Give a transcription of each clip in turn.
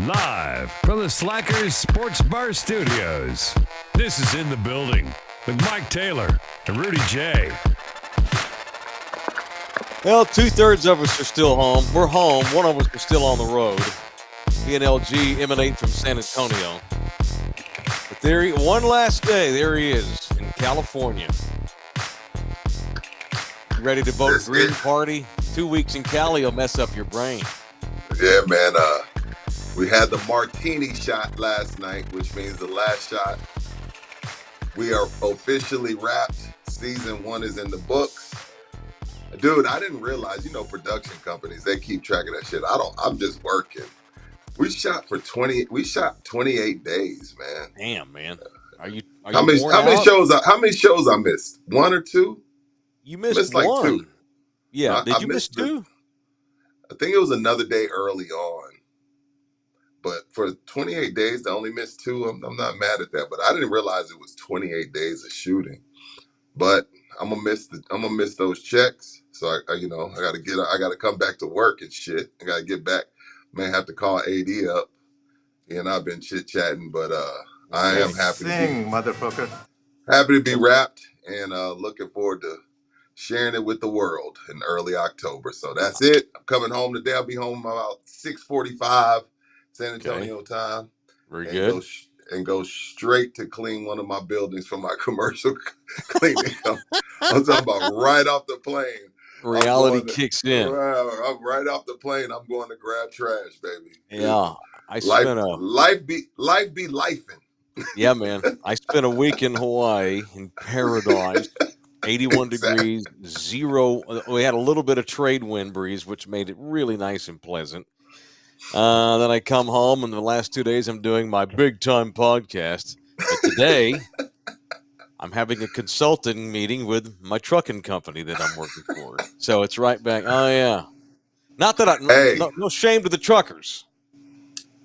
Live from the Slackers Sports Bar Studios. This is In the Building with Mike Taylor and Rudy Jay. Well, 2/3 of us are still home. We're home. One of us is still on the road. Me and LG emanate from San Antonio. But there, one last day, there he is in California. You ready to vote Green Party? 2 weeks in Cali will mess up your brain. Yeah, man. We had the martini shot last night, which means the last shot. We are officially wrapped. Season 1 is in the books. Dude, I didn't realize, production companies, they keep track of that shit. I'm just working. We shot 28 days, man. Damn, man. Are you how many shows I missed? 1 or 2? You missed like one. 2. Yeah. Did you miss 2? I think it was another day early on. But for 28 days to only miss 2, I'm not mad at that. But I didn't realize it was 28 days of shooting. But I'm gonna miss those checks. So I gotta come back to work and shit. I gotta get back. May have to call AD up. And I've been chit chatting, but I am happy to be wrapped and looking forward to sharing it with the world in early October. So that's it. I'm coming home today. I'll be home about 6:45 San Antonio time. Very good. Go straight to clean one of my buildings for my commercial cleaning. I'm talking about right off the plane. Reality kicks in. I'm right off the plane. I'm going to grab trash, baby. Yeah. Life be lifing. Yeah, man. I spent a week in Hawaii in paradise. 81 degrees, 0. We had a little bit of trade wind breeze, which made it really nice and pleasant. Then I come home, and the last 2 days I'm doing my big-time podcast. But today, I'm having a consulting meeting with my trucking company that I'm working for. So it's right back. Oh, yeah. Not that no shame to the truckers.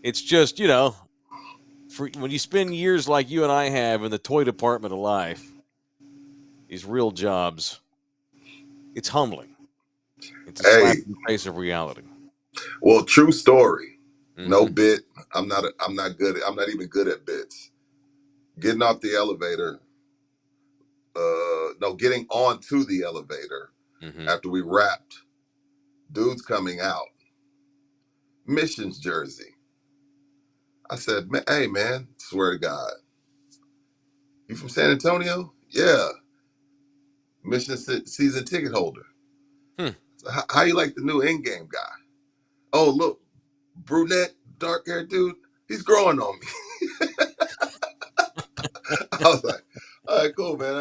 It's just, when you spend years like you and I have in the toy department of life, these real jobs, it's humbling. It's a slap in the face of reality. Well, true story. Mm-hmm. No bit. I'm not even good at bits. Getting off the elevator. Getting onto the elevator after we wrapped. Dude's coming out. Missions jersey. I said, hey man, swear to God. You from San Antonio? Yeah. Mission season ticket holder. So how you like the new in-game guy? Oh, look, brunette, dark-haired dude, he's growing on me. I was like, all right, cool, man.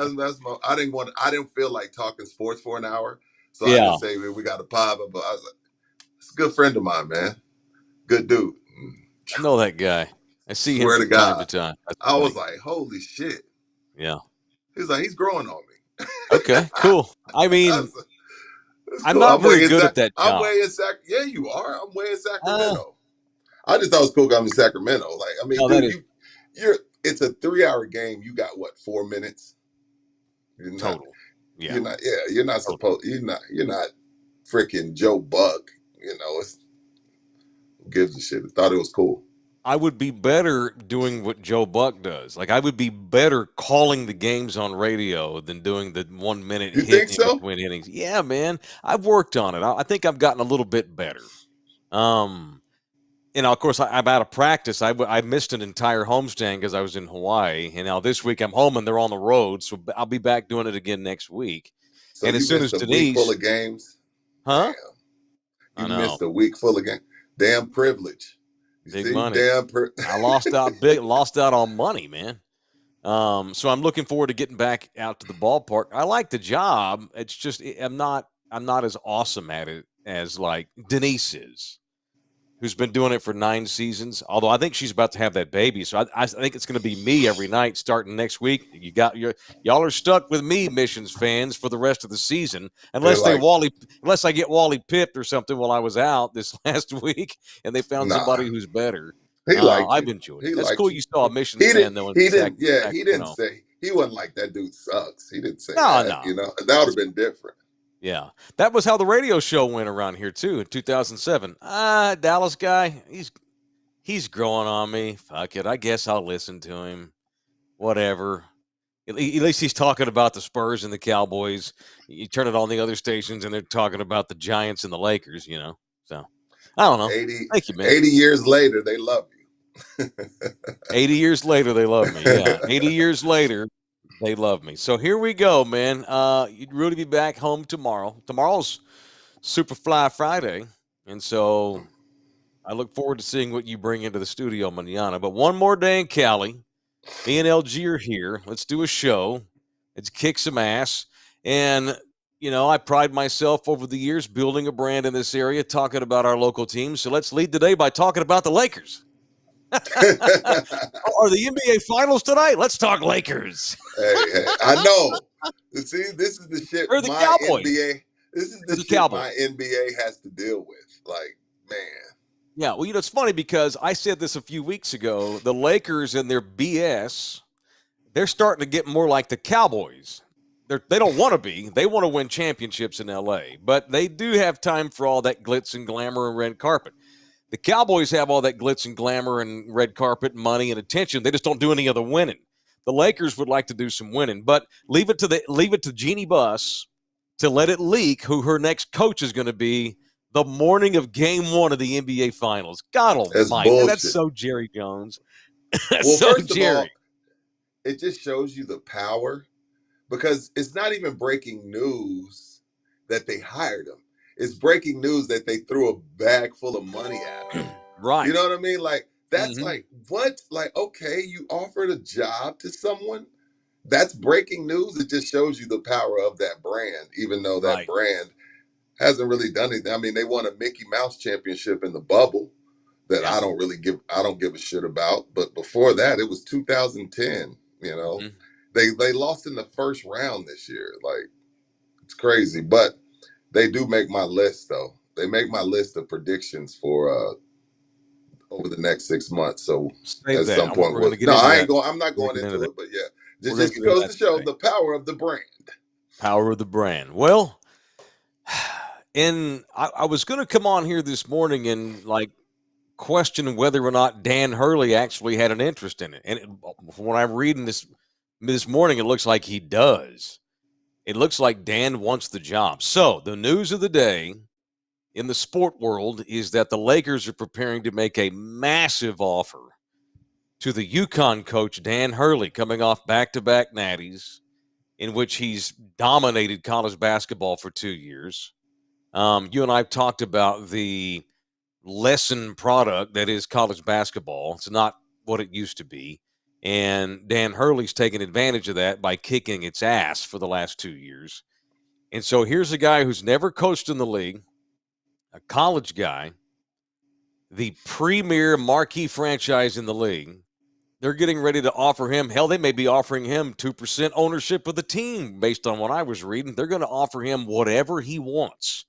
I didn't feel like talking sports for an hour. So I just say, we got a pop. But I was like, it's a good friend of mine, man. Good dude. I know that guy. I see him from time to time. I was like, holy shit. Yeah. He's like, he's growing on me. Okay, cool. I mean, I'm not very good at that job. I'm way in Yeah, you are. I'm way in Sacramento. I just thought it was cool I'm in Sacramento. Like, I mean, it's a 3-hour game. You got what, 4 minutes? Total. Yeah. You're not supposed. You're not freaking Joe Buck. Who gives a shit? I thought it was cool. I would be better doing what Joe Buck does. Like, I would be better calling the games on radio than doing the 1 minute hit think so? between innings. Yeah, man. I've worked on it. I think I've gotten a little bit better. Of course, I'm out of practice. I missed an entire homestand because I was in Hawaii. And now this week I'm home and they're on the road. So I'll be back doing it again next week. So and as soon as Denise. Week full of games? Huh? Damn. You missed a week full of games. Damn privilege. Big money. I lost out on money, man. So I'm looking forward to getting back out to the ballpark. I like the job. It's just I'm not as awesome at it as like Denise is, who's been doing it for 9 seasons. Although I think she's about to have that baby, so I think it's going to be me every night starting next week. Y'all are stuck with me, Missions fans, for the rest of the season, unless I get Wally pipped or something while I was out this last week, and they found somebody who's better. I've enjoyed it. That's cool. You saw a Missions fan though. He didn't say he wasn't like that dude sucks. He didn't say that. No. That would have been different. Yeah, that was how the radio show went around here too in 2007. Dallas guy, he's growing on me. Fuck it. I guess I'll listen to him. Whatever. At least he's talking about the Spurs and the Cowboys. You turn it on the other stations, and they're talking about the Giants and the Lakers, So, I don't know. 80, Thank you, man. 80 years later, they love you. 80 years later, they love me. Yeah, 80 years later, they love me. So here we go, man. You'd really be back home tomorrow. Tomorrow's Superfly Friday, and so I look forward to seeing what you bring into the studio mañana. But one more day in Cali. Me and LG are here. Let's do a show. Let's kick some ass. And, I pride myself over the years building a brand in this area, talking about our local teams. So let's lead today by talking about the Lakers. Are the NBA Finals tonight? Let's talk Lakers. Hey, I know. See, this is the shit Or the my Cowboys. NBA. This is the shit Cowboys. my NBA has to deal with. Like, man. Yeah, well, it's funny because I said this a few weeks ago. The Lakers and their BS, they're starting to get more like the Cowboys. They don't want to be. They want to win championships in L.A., but they do have time for all that glitz and glamour and red carpet. The Cowboys have all that glitz and glamour and red carpet, money and attention. They just don't do any of the winning. The Lakers would like to do some winning, but leave it to Jeannie Buss to let it leak who her next coach is going to be the morning of Game 1 of the NBA Finals. God almighty, that's so Jerry Jones. That's so first Jerry. of all, it just shows you the power, because it's not even breaking news that they hired him. It's breaking news that they threw a bag full of money at him. Right. You know what I mean? Like, that's like, what? Like, okay, you offered a job to someone? That's breaking news. It just shows you the power of that brand, even though that brand hasn't really done anything. I mean, they won a Mickey Mouse championship in the bubble that I don't give a shit about. But before that, it was 2010, They lost in the first round this year. Like, it's crazy. But they do make my list, though. They make my list of predictions for over the next 6 months. So at some point, I'm not going into it. But yeah, just goes to show the power of the brand. Power of the brand. Well, and I was going to come on here this morning and question whether or not Dan Hurley actually had an interest in it. And when I'm reading this morning, it looks like he does. It looks like Dan wants the job. So the news of the day in the sport world is that the Lakers are preparing to make a massive offer to the UConn coach, Dan Hurley, coming off back-to-back natties in which he's dominated college basketball for 2 years. You and I have talked about the lesson product that is college basketball. It's not what it used to be. And Dan Hurley's taken advantage of that by kicking its ass for the last 2 years. And so here's a guy who's never coached in the league, a college guy, the premier marquee franchise in the league. They're getting ready to offer him, hell, they may be offering him 2% ownership of the team based on what I was reading. They're going to offer him whatever he wants.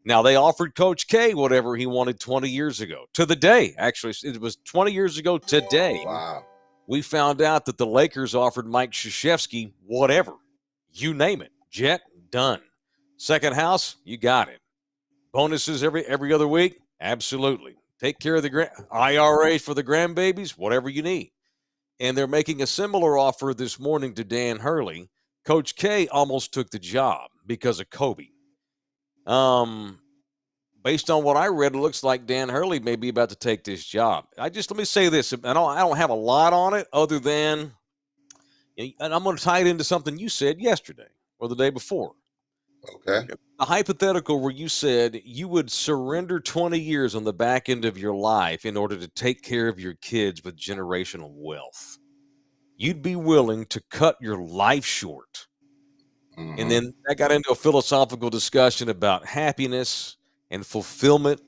Now, they offered Coach K whatever he wanted 20 years ago. To the day, actually, it was 20 years ago today. Wow. We found out that the Lakers offered Mike Krzyzewski whatever. You name it. Jet, done. Second house, you got it. Bonuses every other week? Absolutely. Take care of the IRA for the grandbabies, whatever you need. And they're making a similar offer this morning to Dan Hurley. Coach K almost took the job because of Kobe. Based on what I read, it looks like Dan Hurley may be about to take this job. Let me say this. I don't have a lot on it other than, and I'm going to tie it into something you said yesterday or the day before. Okay. A hypothetical where you said you would surrender 20 years on the back end of your life in order to take care of your kids with generational wealth. You'd be willing to cut your life short. Mm-hmm. And then I got into a philosophical discussion about happiness and fulfillment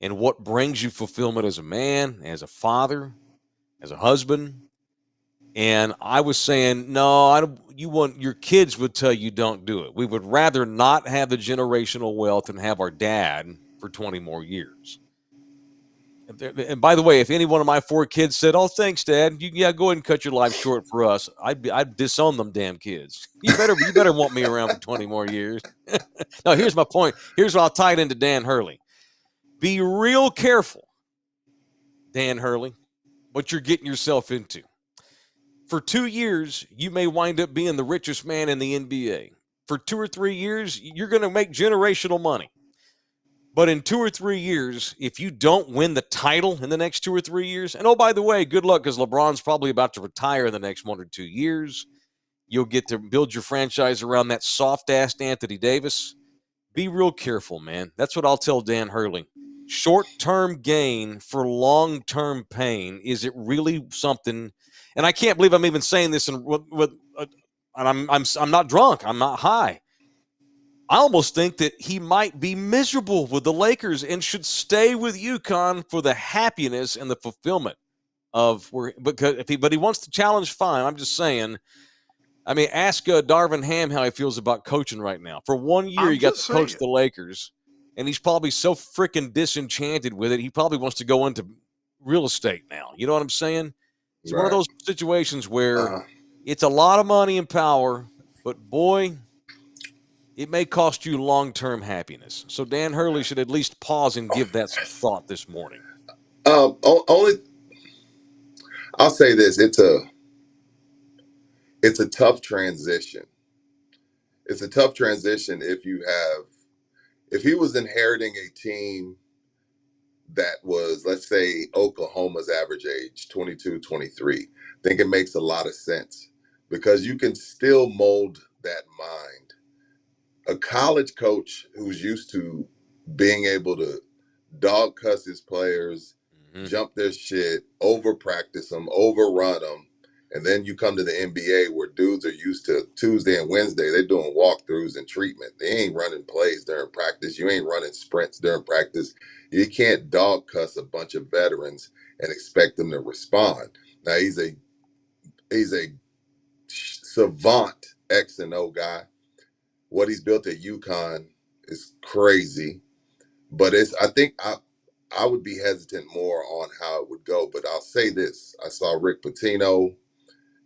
and what brings you fulfillment as a man, as a father, as a husband. And I was saying, no, your kids would tell you don't do it. We would rather not have the generational wealth and have our dad for 20 more years. And by the way, if any one of my 4 kids said, "Oh, thanks, Dad, go ahead and cut your life short for us," I'd disown them damn kids. You better want me around for 20 more years. Now, here's my point. Here's what I'll tie it into Dan Hurley. Be real careful. Dan Hurley, what you're getting yourself into. For 2 years, you may wind up being the richest man in the NBA. For 2 or 3 years, you're going to make generational money. But in 2 or 3 years, if you don't win the title in the next 2 or 3 years, and oh, by the way, good luck because LeBron's probably about to retire in the next 1 or 2 years. You'll get to build your franchise around that soft-ass Anthony Davis. Be real careful, man. That's what I'll tell Dan Hurley. Short-term gain for long-term pain. Is it really something? And I can't believe I'm even saying this. And I'm not drunk. I'm not high. I almost think that he might be miserable with the Lakers and should stay with UConn for the happiness and the fulfillment of where. But he wants to challenge, fine. I'm just saying. I mean, ask Darvin Ham how he feels about coaching right now. For 1 year, he got to coach the Lakers, and he's probably so freaking disenchanted with it, he probably wants to go into real estate now. You know what I'm saying? It's one of those situations where it's a lot of money and power, but boy, it may cost you long-term happiness. So Dan Hurley should at least pause and give that some thought this morning. Only I'll say this: it's a tough transition. It's a tough transition if he was inheriting a team that was, let's say, Oklahoma's average age, 22, 23. I think it makes a lot of sense because you can still mold that mind. A college coach who's used to being able to dog cuss his players, jump their shit, over practice them, overrun them, and then you come to the NBA where dudes are used to Tuesday and Wednesday, they're doing walkthroughs and treatment. They ain't running plays during practice. You ain't running sprints during practice. You can't dog cuss a bunch of veterans and expect them to respond. Now he's a savant X and O guy. What he's built at UConn is crazy, but I think I would be hesitant more on how it would go. But I'll say this: I saw Rick Pitino,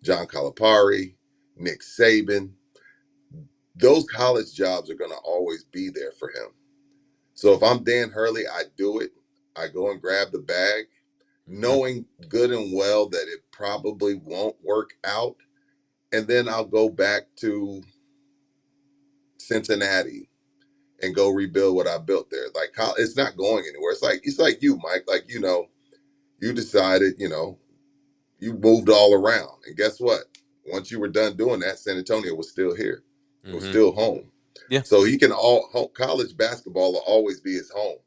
John Calipari, Nick Saban. Those college jobs are going to always be there for him. So if I'm Dan Hurley, I do it. I go and grab the bag, knowing good and well that it probably won't work out. And then I'll go back to Cincinnati and go rebuild what I built there. Like, it's not going anywhere. It's like you, Mike. Like, you decided, you moved all around. And guess what? Once you were done doing that, San Antonio was still here. It was still home. Yeah. So college basketball will always be his home.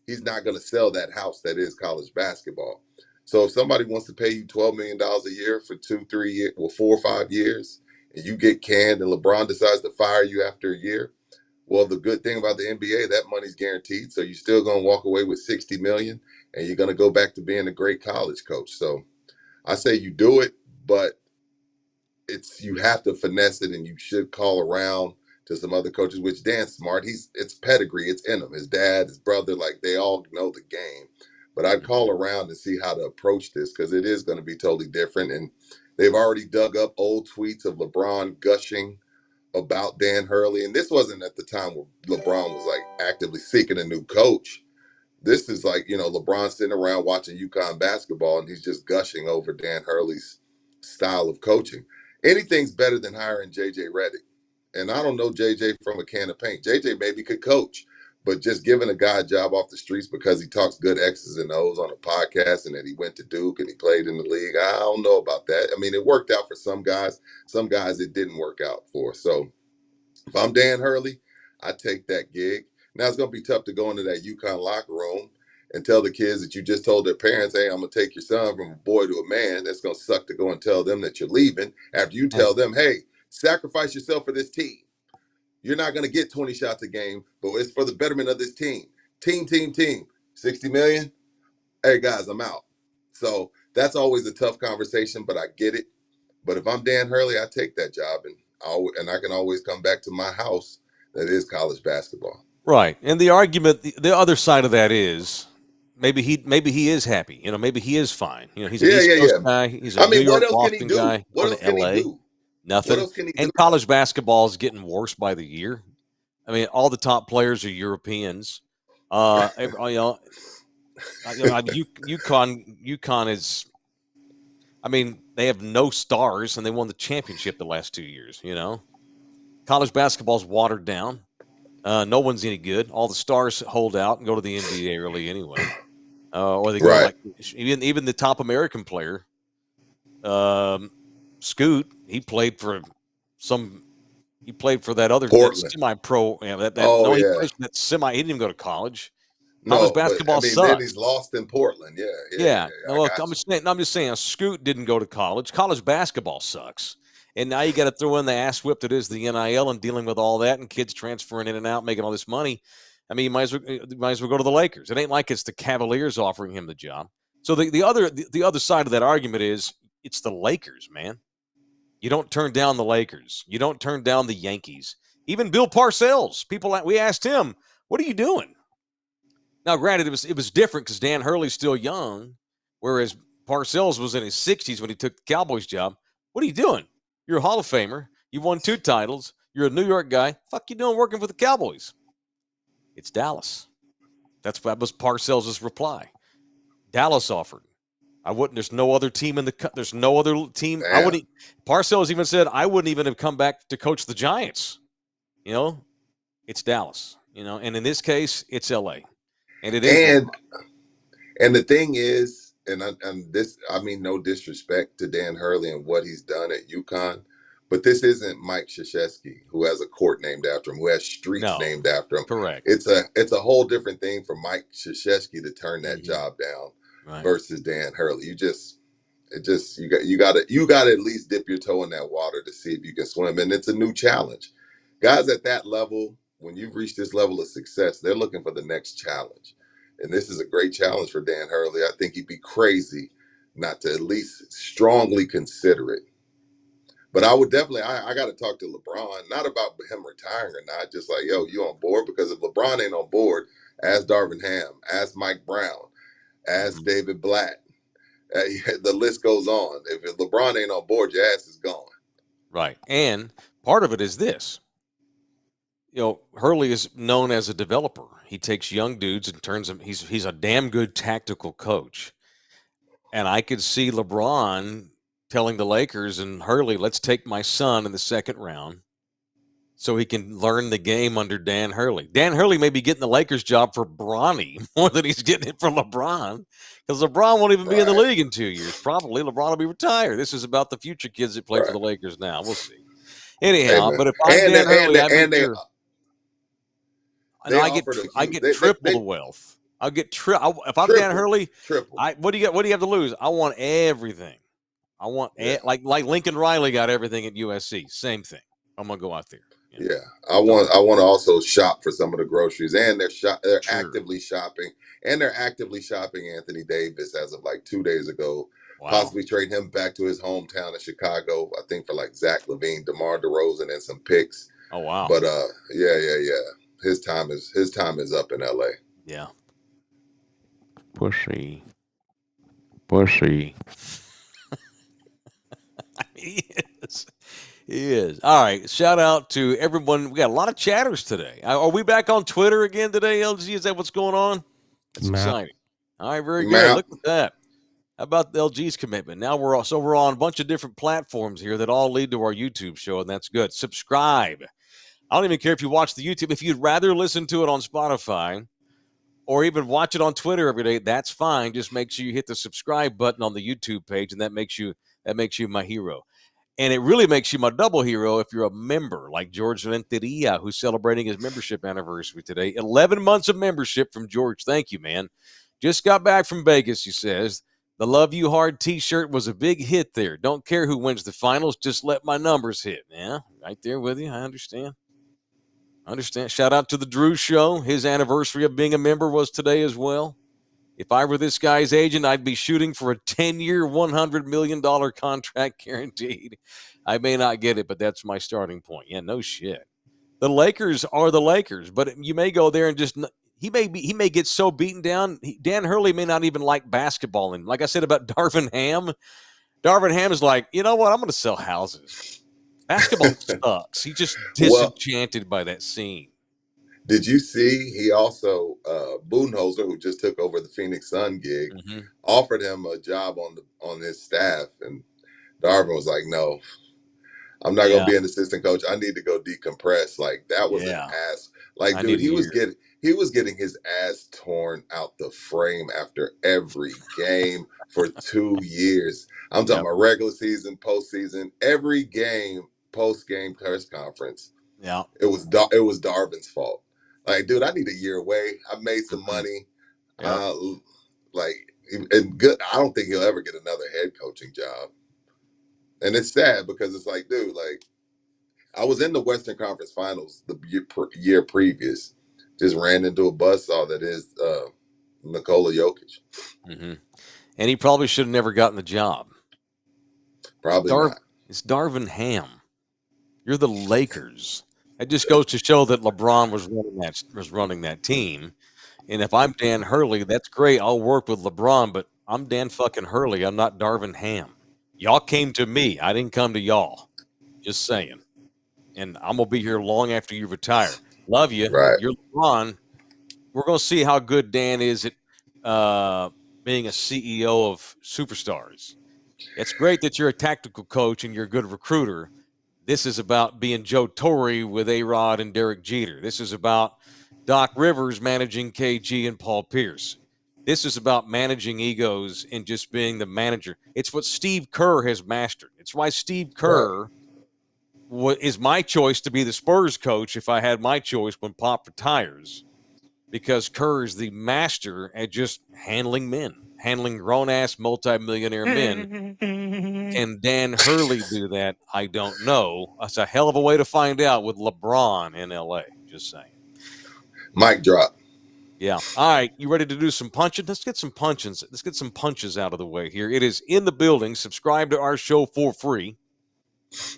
He's not going to sell that house that is college basketball. So if somebody wants to pay you $12 million a year for 2, 3 years, 4 or 5 years, and you get canned and LeBron decides to fire you after a year, well, the good thing about the NBA, that money's guaranteed. So you're still going to walk away with $60 million, and you're going to go back to being a great college coach. So I say you do it, but you have to finesse it, and you should call around to some other coaches, which Dan's smart. It's pedigree. It's in him. His dad, his brother, like they all know the game. But I'd call around and see how to approach this because it is going to be totally different. And they've already dug up old tweets of LeBron gushing about Dan Hurley. And this wasn't at the time where LeBron was like actively seeking a new coach. This is like, LeBron sitting around watching UConn basketball and he's just gushing over Dan Hurley's style of coaching. Anything's better than hiring JJ Redick. And I don't know JJ from a can of paint. JJ maybe could coach, but just giving a guy a job off the streets because he talks good X's and O's on a podcast and that he went to Duke and he played in the league, I don't know about that. I mean, it worked out for some guys. Some guys it didn't work out for. So if I'm Dan Hurley, I take that gig. Now it's going to be tough to go into that UConn locker room and tell the kids that you just told their parents, hey, I'm going to take your son from a boy to a man. That's going to suck to go and tell them that you're leaving after you tell them, hey, sacrifice yourself for this team. You're not going to get 20 shots a game, but it's for the betterment of this team. Team. 60 million? Hey, guys, I'm out. So that's always a tough conversation, but I get it. But if I'm Dan Hurley, I take that job, and I can always come back to my house that is college basketball. Right. And the argument, the other side of that is maybe he is happy. Maybe he is fine. He's an East Coast guy. He's a New York, Boston guy. What else can he do? Nothing. What else can he do? And college basketball is getting worse by the year. I mean, all the top players are Europeans. UConn is. I mean, they have no stars, and they won the championship the last 2 years. College basketball's watered down. No one's any good. All the stars hold out and go to the NBA early anyway, or they go Right. like even the top American player, Scoot. He played for that other that Portland. semi-pro. That Oh no, he yeah. plays for that semi. He didn't even go to college. College No, but I basketball mean, then sucks. he's lost in Portland. Yeah. Yeah. I No, look, got I'm just saying, Scoot didn't go to college. College basketball sucks. And now you got to throw in the ass whip that is the NIL and dealing with all that and kids transferring in and out, making all this money. I mean, you might as well go to the Lakers. It ain't like it's the Cavaliers offering him the job. So the other side of that argument is it's the Lakers, man. You don't turn down the Lakers. You don't turn down the Yankees. Even Bill Parcells. We asked him, "What are you doing?" Now, granted, it was different because Dan Hurley's still young, whereas Parcells was in his 60s when he took the Cowboys job. What are you doing? You're a Hall of Famer. You've won 2 titles. You're a New York guy. Fuck you doing working for the Cowboys? It's Dallas. That was Parcells' reply. Dallas offered. I wouldn't. There's no other team There's no other team. you. I wouldn't. Parcells even said I wouldn't even have come back to coach the Giants. It's Dallas. And in this case, it's L.A. And it is. And the thing is, and this, I mean, no disrespect to Dan Hurley and what he's done at UConn, but this isn't Mike Krzyzewski, who has a court named after him, who has streets named after him. Correct. It's a whole different thing for Mike Krzyzewski to turn that job down versus Dan Hurley. You got to at least dip your toe in that water to see if you can swim, and it's a new challenge. Guys at that level, when you've reached this level of success, they're looking for the next challenge. And this is a great challenge for Dan Hurley. I think he'd be crazy not to at least strongly consider it. But I would definitely, I got to talk to LeBron, not about him retiring or not, just like, yo, you on board? Because if LeBron ain't on board, ask Darvin Ham, ask Mike Brown, ask David Blatt. The list goes on. If LeBron ain't on board, your ass is gone. Right. And part of it is this. Hurley is known as a developer. He takes young dudes and turns them. He's a damn good tactical coach. And I could see LeBron telling the Lakers and Hurley, let's take my son in the second round so he can learn the game under Dan Hurley. Dan Hurley may be getting the Lakers job for Bronny more than he's getting it for LeBron, because LeBron won't even be in the league in 2 years. Probably LeBron will be retired. This is about the future kids that play for the Lakers now. We'll see. Anyhow, but if I'm Dan Hurley, I get triple the wealth. I'll get if I'm Dan Hurley. Triple. What do you have to lose? I want everything. I want like Lincoln Riley got everything at USC. Same thing. I'm gonna go out there. Yeah, I want to also shop for some of the groceries, and they're actively shopping, and they're actively shopping Anthony Davis as of like 2 days ago. Wow. Possibly trade him back to his hometown of Chicago. I think for like Zach LaVine, DeMar DeRozan, and some picks. Oh wow! But yeah. His time is up in LA. Yeah. Pussy. He is. All right. Shout out to everyone. We got a lot of chatters today. Are we back on Twitter again today, LG? Is that what's going on? That's exciting. All right. Very good. Look at that. How about the LG's commitment? Now we're on a bunch of different platforms here that all lead to our YouTube show, and that's good. Subscribe. I don't even care if you watch the YouTube. If you'd rather listen to it on Spotify or even watch it on Twitter every day, that's fine. Just make sure you hit the subscribe button on the YouTube page, and that makes you my hero. And it really makes you my double hero if you're a member, like George Renteria, who's celebrating his membership anniversary today. 11 months of membership from George. Thank you, man. Just got back from Vegas, he says. The Love You Hard t-shirt was a big hit there. Don't care who wins the finals. Just let my numbers hit. Yeah, right there with you. I understand. Shout out to the Drew Show. His anniversary of being a member was today as well. If I were this guy's agent, I'd be shooting for a 10-year, $100 million contract guaranteed. I may not get it, but that's my starting point. Yeah, no shit. The Lakers are the Lakers, but you may go there and just he may get so beaten down. Dan Hurley may not even like basketball. And like I said about Darvin Ham is like, you know what? I'm going to sell houses. Basketball sucks. He's just disenchanted by that scene. Did you see he also Budenholzer, who just took over the Phoenix Sun gig, Mm-hmm. offered him a job on his staff, and Darvin was like, "No, I'm not gonna Yeah, be an assistant coach. I need to go decompress." Like that was an yeah. ass. Like, I dude, need a year. he was getting his ass torn out the frame after every game for 2 years. I'm talking Yep, about regular season, postseason, every game, post game press conference. yeah. It was Darvin's fault. Like, dude, I need a year away. I've made some Mm-hmm. money. Yep. Uh, like, and good. I don't think he'll ever get another head coaching job. And it's sad because it's like, dude, like I was in the Western Conference Finals the year previous. Just ran into a buzzsaw that is Nikola Jokic. Mm-hmm. And he probably should have never gotten the job. Probably not. It's Darvin Ham. You're the Lakers. It just goes to show that LeBron was running that team. And if I'm Dan Hurley, that's great. I'll work with LeBron, but I'm Dan fucking Hurley. I'm not Darvin Ham. Y'all came to me. I didn't come to y'all. Just saying. And I'm gonna be here long after you retire. Love you. Right. You're LeBron. We're gonna see how good Dan is at being a CEO of superstars. It's great that you're a tactical coach and you're a good recruiter. This is about being Joe Torre with A-Rod and Derek Jeter. This is about Doc Rivers managing KG and Paul Pierce. This is about managing egos and just being the manager. It's what Steve Kerr has mastered. It's why Steve Right. Kerr is my choice to be the Spurs coach if I had my choice when Pop retires, because Kerr is the master at just handling men, handling grown-ass multimillionaire men. Can Dan Hurley do that? I don't know. That's a hell of a way to find out with LeBron in LA. Just saying. Mic drop. Yeah. All right. You ready to do some punching? Let's get some punches. Let's get some punches out of the way here. It is in the building. Subscribe to our show for free.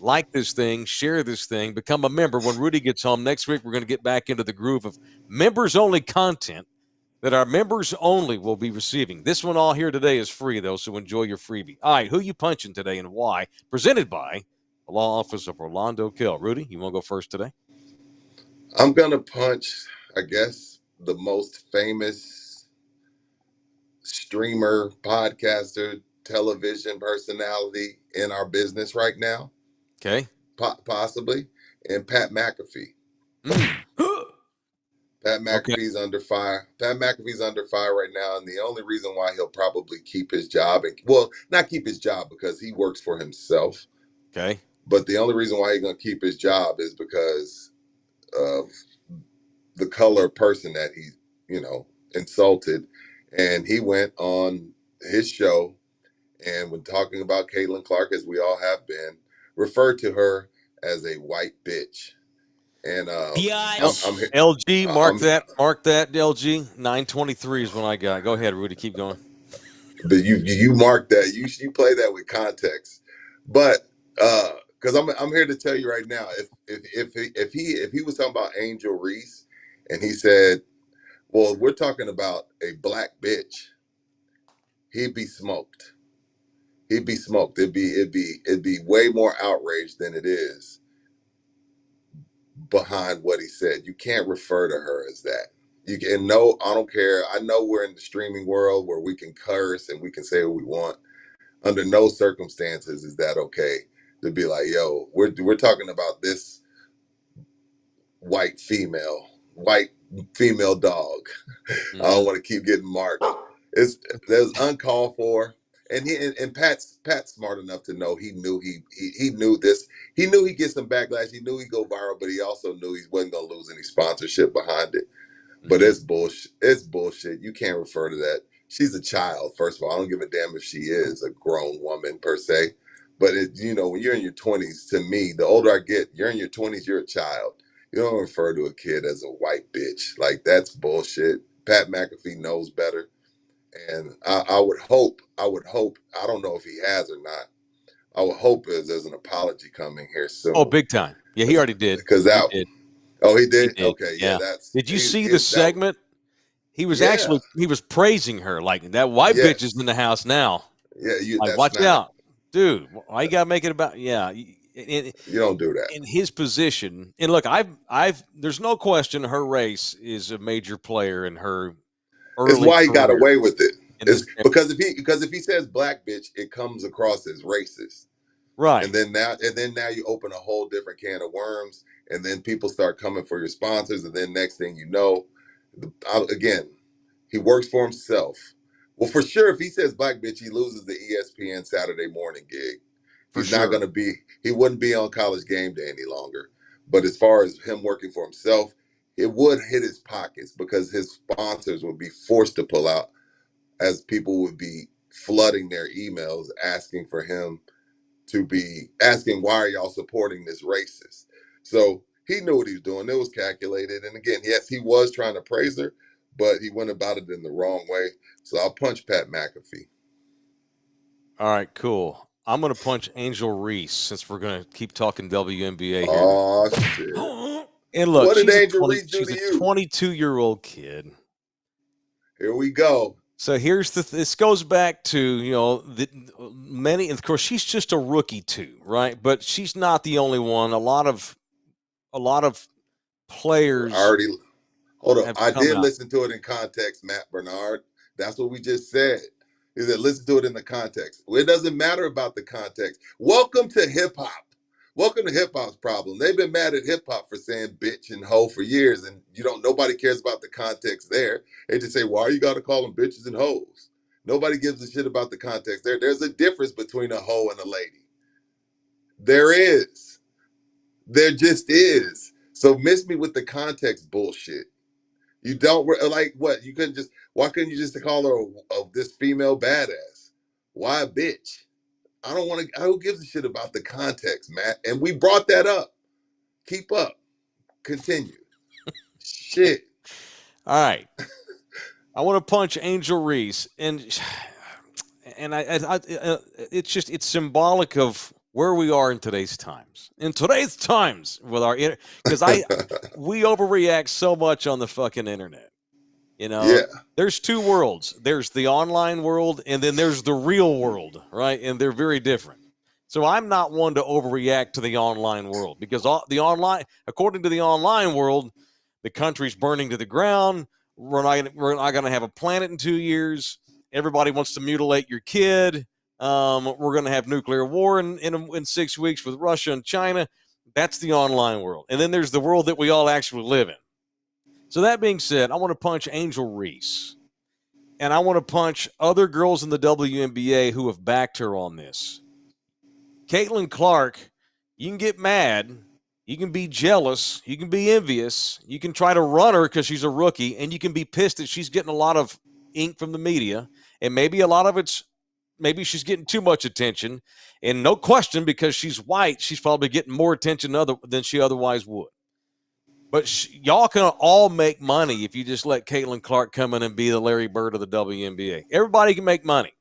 Like this thing, share this thing, become a member. When Rudy gets home next week, we're going to get back into the groove of members only content that our members only will be receiving. This one all here today is free, though, so enjoy your freebie. All right, who you punching today and why? Presented by the Law Office of Orlando Kell. Rudy, you want to go first today? I'm gonna punch, I guess, the most famous streamer, podcaster, television personality in our business right now, Okay. possibly, and Pat McAfee. Mm. Pat Okay. McAfee's under fire. Pat McAfee's under fire right now, and the only reason why he'll probably keep his job, and well, not keep his job because he works for himself, Okay. but the only reason why he's gonna keep his job is because of the color person that he, insulted, and he went on his show and when talking about Caitlin Clark, as we all have been, referred to her as a white bitch. And I'm here. LG, mark I'm that. Mark that, LG. 923 is when I got. Go ahead, Rudy. Keep going. But you mark that. You play that with context. But because I'm here to tell you right now, if he was talking about Angel Reese and he said, "Well, we're talking about a black bitch," he'd be smoked. He'd be smoked. It'd be way more outrage than it is behind what he said. You can't refer to her as that. You can no, I don't care. I know we're in the streaming world where we can curse and we can say what we want. Under no circumstances is that okay to be like, yo, we're talking about this white female, white female dog. I don't Mm-hmm. want to keep getting marked. There's uncalled for. And and Pat's smart enough to know he knew he knew this. He knew he'd get some backlash. He knew he'd go viral, but he also knew he wasn't gonna lose any sponsorship behind it. But Mm-hmm. it's bullshit. It's bullshit. You can't refer to that. She's a child. First of all, I don't give a damn if she is a grown woman per se. But when you're in your 20s, to me, the older I get, you're in your 20s, you're a child. You don't refer to a kid as a white bitch. Like that's bullshit. Pat McAfee knows better. And I would hope, I don't know if he has or not. I would hope there's an apology coming here Oh, soon. big time. Yeah, he already did. Because He that, did. oh, he He did? did. Okay, yeah, Yeah. Did you see the that, segment? He was yeah, praising her like that white bitch is yes. in the house now. Yeah, Like, that's watch not. out, dude. Why you gotta make it about? Yeah, You don't do that. in his position, and look, I've there's no question her race is a major player in her It's early why he got career away with it. in this It's because if he says black bitch, it comes across as racist. right. And then now you open a whole different can of worms, and then people start coming for your sponsors, and then next thing you know, again, he works for himself. Well, for sure, if he says black bitch, he loses the ESPN Saturday morning gig. For He's not sure. going to be. He wouldn't be on College Game Day any longer. But as far as him working for himself, it would hit his pockets because his sponsors would be forced to pull out, as people would be flooding their emails asking for him to be asking, why are y'all supporting this racist? So he knew what he was doing. It was calculated. And again, yes, he was trying to praise her, but he went about it in the wrong way. So I'll punch Pat McAfee. All right, cool. I'm going to punch Angel Reese since we're going to keep talking WNBA here. Oh, shit. And look, What did Angel Reese do she's to a you? 22-year-old kid. Here we go. So here's this goes back to, the many, of course, she's just a rookie too, right? But she's not the only one. A lot of I players already Hold up. have I come did out. listen to it in context, Matt Bernard. That's what we just said. Is that listen to it in the context. Well, it doesn't matter about the context. Welcome to hip hop. Welcome to hip hop's problem. They've been mad at hip hop for saying bitch and hoe for years, and nobody cares about the context there. They just say, why you gotta call them bitches and hoes? Nobody gives a shit about the context there. There's a difference between a hoe and a lady. There is. There just is. So miss me with the context bullshit. You don't like what? You couldn't just. Why couldn't you just call her this female badass? Why a bitch? I don't want to. Who gives a shit about the context, Matt? And we brought that up. Keep up. Continue. Shit. All right. I want to punch Angel Reese, and it's symbolic of where we are in today's times. In today's times, with our because we overreact so much on the fucking internet. Yeah. There's two worlds. There's the online world, and then there's the real world, right? And they're very different. So I'm not one to overreact to the online world because according to the online world, the country's burning to the ground. We're not going to have a planet in 2 years. Everybody wants to mutilate your kid. We're going to have nuclear war in 6 weeks with Russia and China. That's the online world. And then there's the world that we all actually live in. So that being said, I want to punch Angel Reese. And I want to punch other girls in the WNBA who have backed her on this. Caitlin Clark, you can get mad. You can be jealous. You can be envious. You can try to run her because she's a rookie. And you can be pissed that she's getting a lot of ink from the media. And maybe a lot of maybe she's getting too much attention. And no question, because she's white, she's probably getting more attention than she otherwise would. But y'all can all make money if you just let Caitlin Clark come in and be the Larry Bird of the WNBA. Everybody can make money.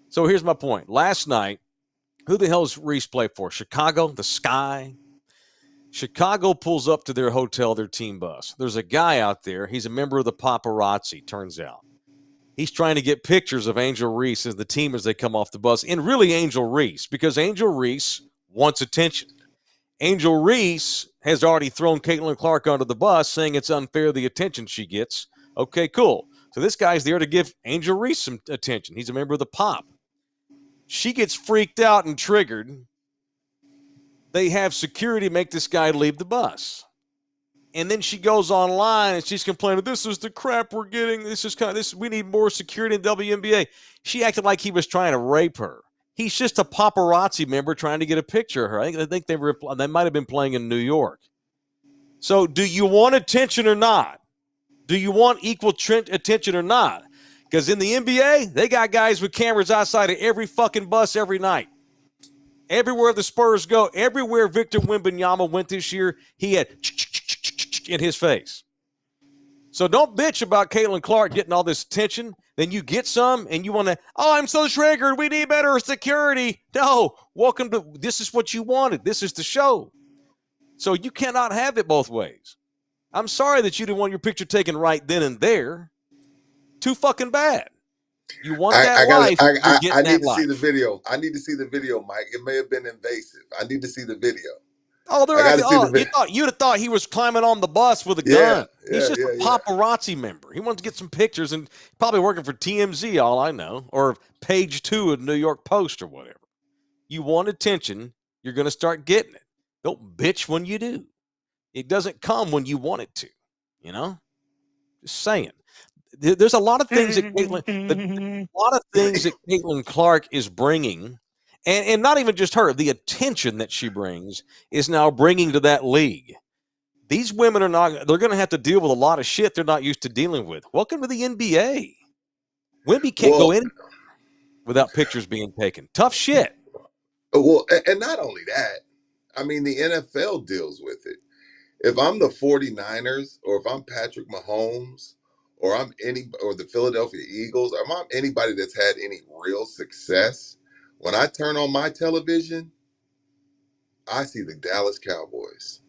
So here's my point. Last night, who the hell does Reese play for? Chicago, the Sky. Chicago pulls up to their hotel, their team bus. There's a guy out there. He's a member of the paparazzi, turns out. He's trying to get pictures of Angel Reese as the team as they come off the bus. And really Angel Reese, because Angel Reese wants attention. Angel Reese has already thrown Caitlin Clark under the bus, saying it's unfair the attention she gets. Okay, cool. So this guy's there to give Angel Reese some attention. He's a member of the Pop. She gets freaked out and triggered. They have security make this guy leave the bus. And then she goes online and she's complaining, this is the crap we're getting. We need more security in WNBA. She acted like he was trying to rape her. He's just a paparazzi member trying to get a picture of her. I think they might have been playing in New York. So do you want attention or not? Do you want equal attention or not? Because in the NBA, they got guys with cameras outside of every fucking bus every night. Everywhere the Spurs go, everywhere Victor Wembanyama went this year, he had in his face. So don't bitch about Caitlin Clark getting all this attention. Then you get some and you want to, I'm so triggered. We need better security. No, this is what you wanted. This is the show. So you cannot have it both ways. I'm sorry that you didn't want your picture taken right then and there. Too fucking bad. You want that life, you're getting I that need to see the life. video. I need to see the video, Mike. It may have been invasive. I need to see the video. Oh, they're I got to acting. see the Oh, video. you'd have thought he was climbing on the bus with a Yeah, gun. He's yeah, just a yeah, yeah. paparazzi member. He wants to get some pictures and probably working for TMZ, all I know, or Page 2 of New York Post or whatever. You want attention, you're going to start getting it. Don't bitch when you do. It doesn't come when you want it to. You know, just saying. There's a lot of things that Caitlin Clark is bringing, and not even just her. The attention that she brings is now bringing to that league. These women are not. They're going to have to deal with a lot of shit they're not used to dealing with. Welcome to the NBA. Wemby can't go Well, in without pictures being taken. Tough shit. and not only that, I mean, the NFL deals with it. If I'm the 49ers or if I'm Patrick Mahomes or or the Philadelphia Eagles or if I'm anybody that's had any real success, when I turn on my television, I see the Dallas Cowboys.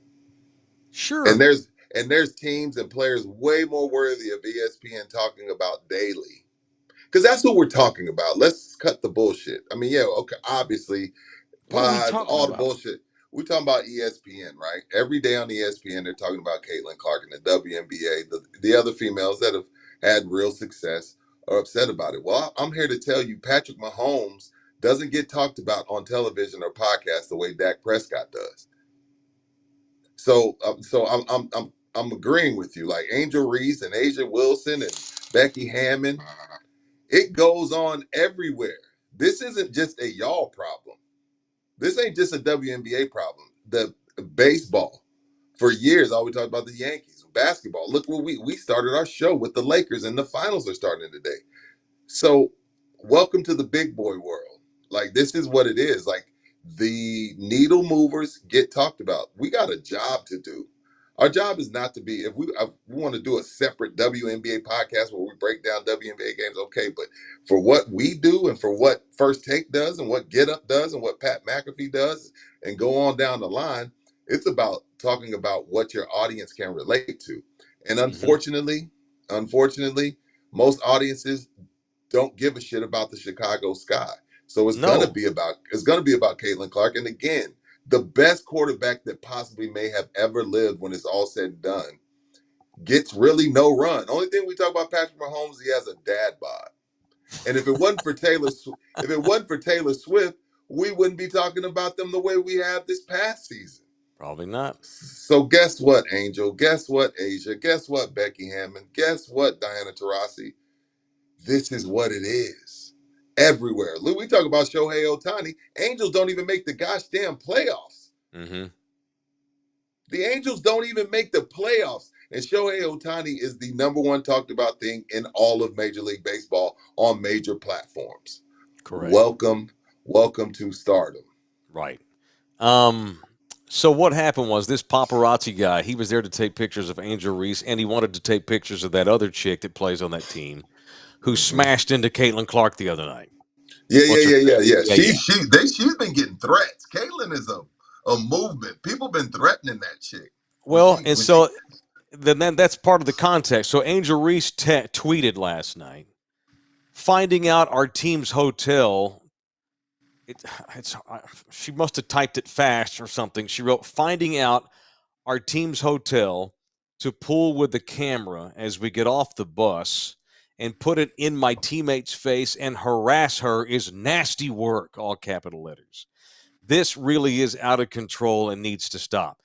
And Sure. there's teams and players way more worthy of ESPN talking about daily. Because that's what we're talking about. Let's cut the bullshit. I mean, yeah, okay, obviously What are we pods, talking all the about? bullshit. We're talking about ESPN, right? Every day on ESPN, they're talking about Caitlin Clark and the WNBA, the other females that have had real success are upset about it. Well, I'm here to tell you, Patrick Mahomes doesn't get talked about on television or podcasts the way Dak Prescott does. So I'm agreeing with you. Like Angel Reese and Asia Wilson and Becky Hammond, it goes on everywhere. This isn't just a y'all problem. This ain't just a WNBA problem. The baseball, for years, all we talked about the Yankees. Basketball, look what we started our show with the Lakers, and the finals are starting today. So, welcome to the big boy world. Like this is what it is. Like the needle movers get talked about. We got a job to do. Our job is not to be. If we want to do a separate WNBA podcast where we break down WNBA games, okay. But for what we do and for what First Take does and what Get Up does and what Pat McAfee does and go on down the line, it's about talking about what your audience can relate to. And Mm-hmm. unfortunately, most audiences don't give a shit about the Chicago Sky. So No. it's gonna be about Caitlin Clark. And again, the best quarterback that possibly may have ever lived when it's all said and done gets really no run. Only thing we talk about Patrick Mahomes, he has a dad bod. And if it wasn't for Taylor Swift, we wouldn't be talking about them the way we have this past season. Probably not. So guess what, Angel? Guess what, Asia? Guess what, Becky Hammond? Guess what, Diana Taurasi? This is what it is. Everywhere. Lou, we talk about Shohei Ohtani. Angels don't even make the gosh damn playoffs. Mm-hmm. The Angels don't even make the playoffs. And Shohei Ohtani is the number one talked about thing in all of Major League Baseball on major platforms. Correct. Welcome to stardom. Right. So what happened was this paparazzi guy, he was there to take pictures of Angel Reese, and he wanted to take pictures of that other chick that plays on that team who smashed into Caitlin Clark the other night. What's her name? Yeah. Yeah, yeah. She's been getting threats. Caitlin is a movement. People been threatening that chick. Well, and so then that's part of the context. So Angel Reese tweeted last night, finding out our team's hotel. She must have typed it fast or something. She wrote, finding out our team's hotel to pull with the camera as we get off the bus and put it in my teammate's face and harass her is nasty work, all capital letters. This really is out of control and needs to stop.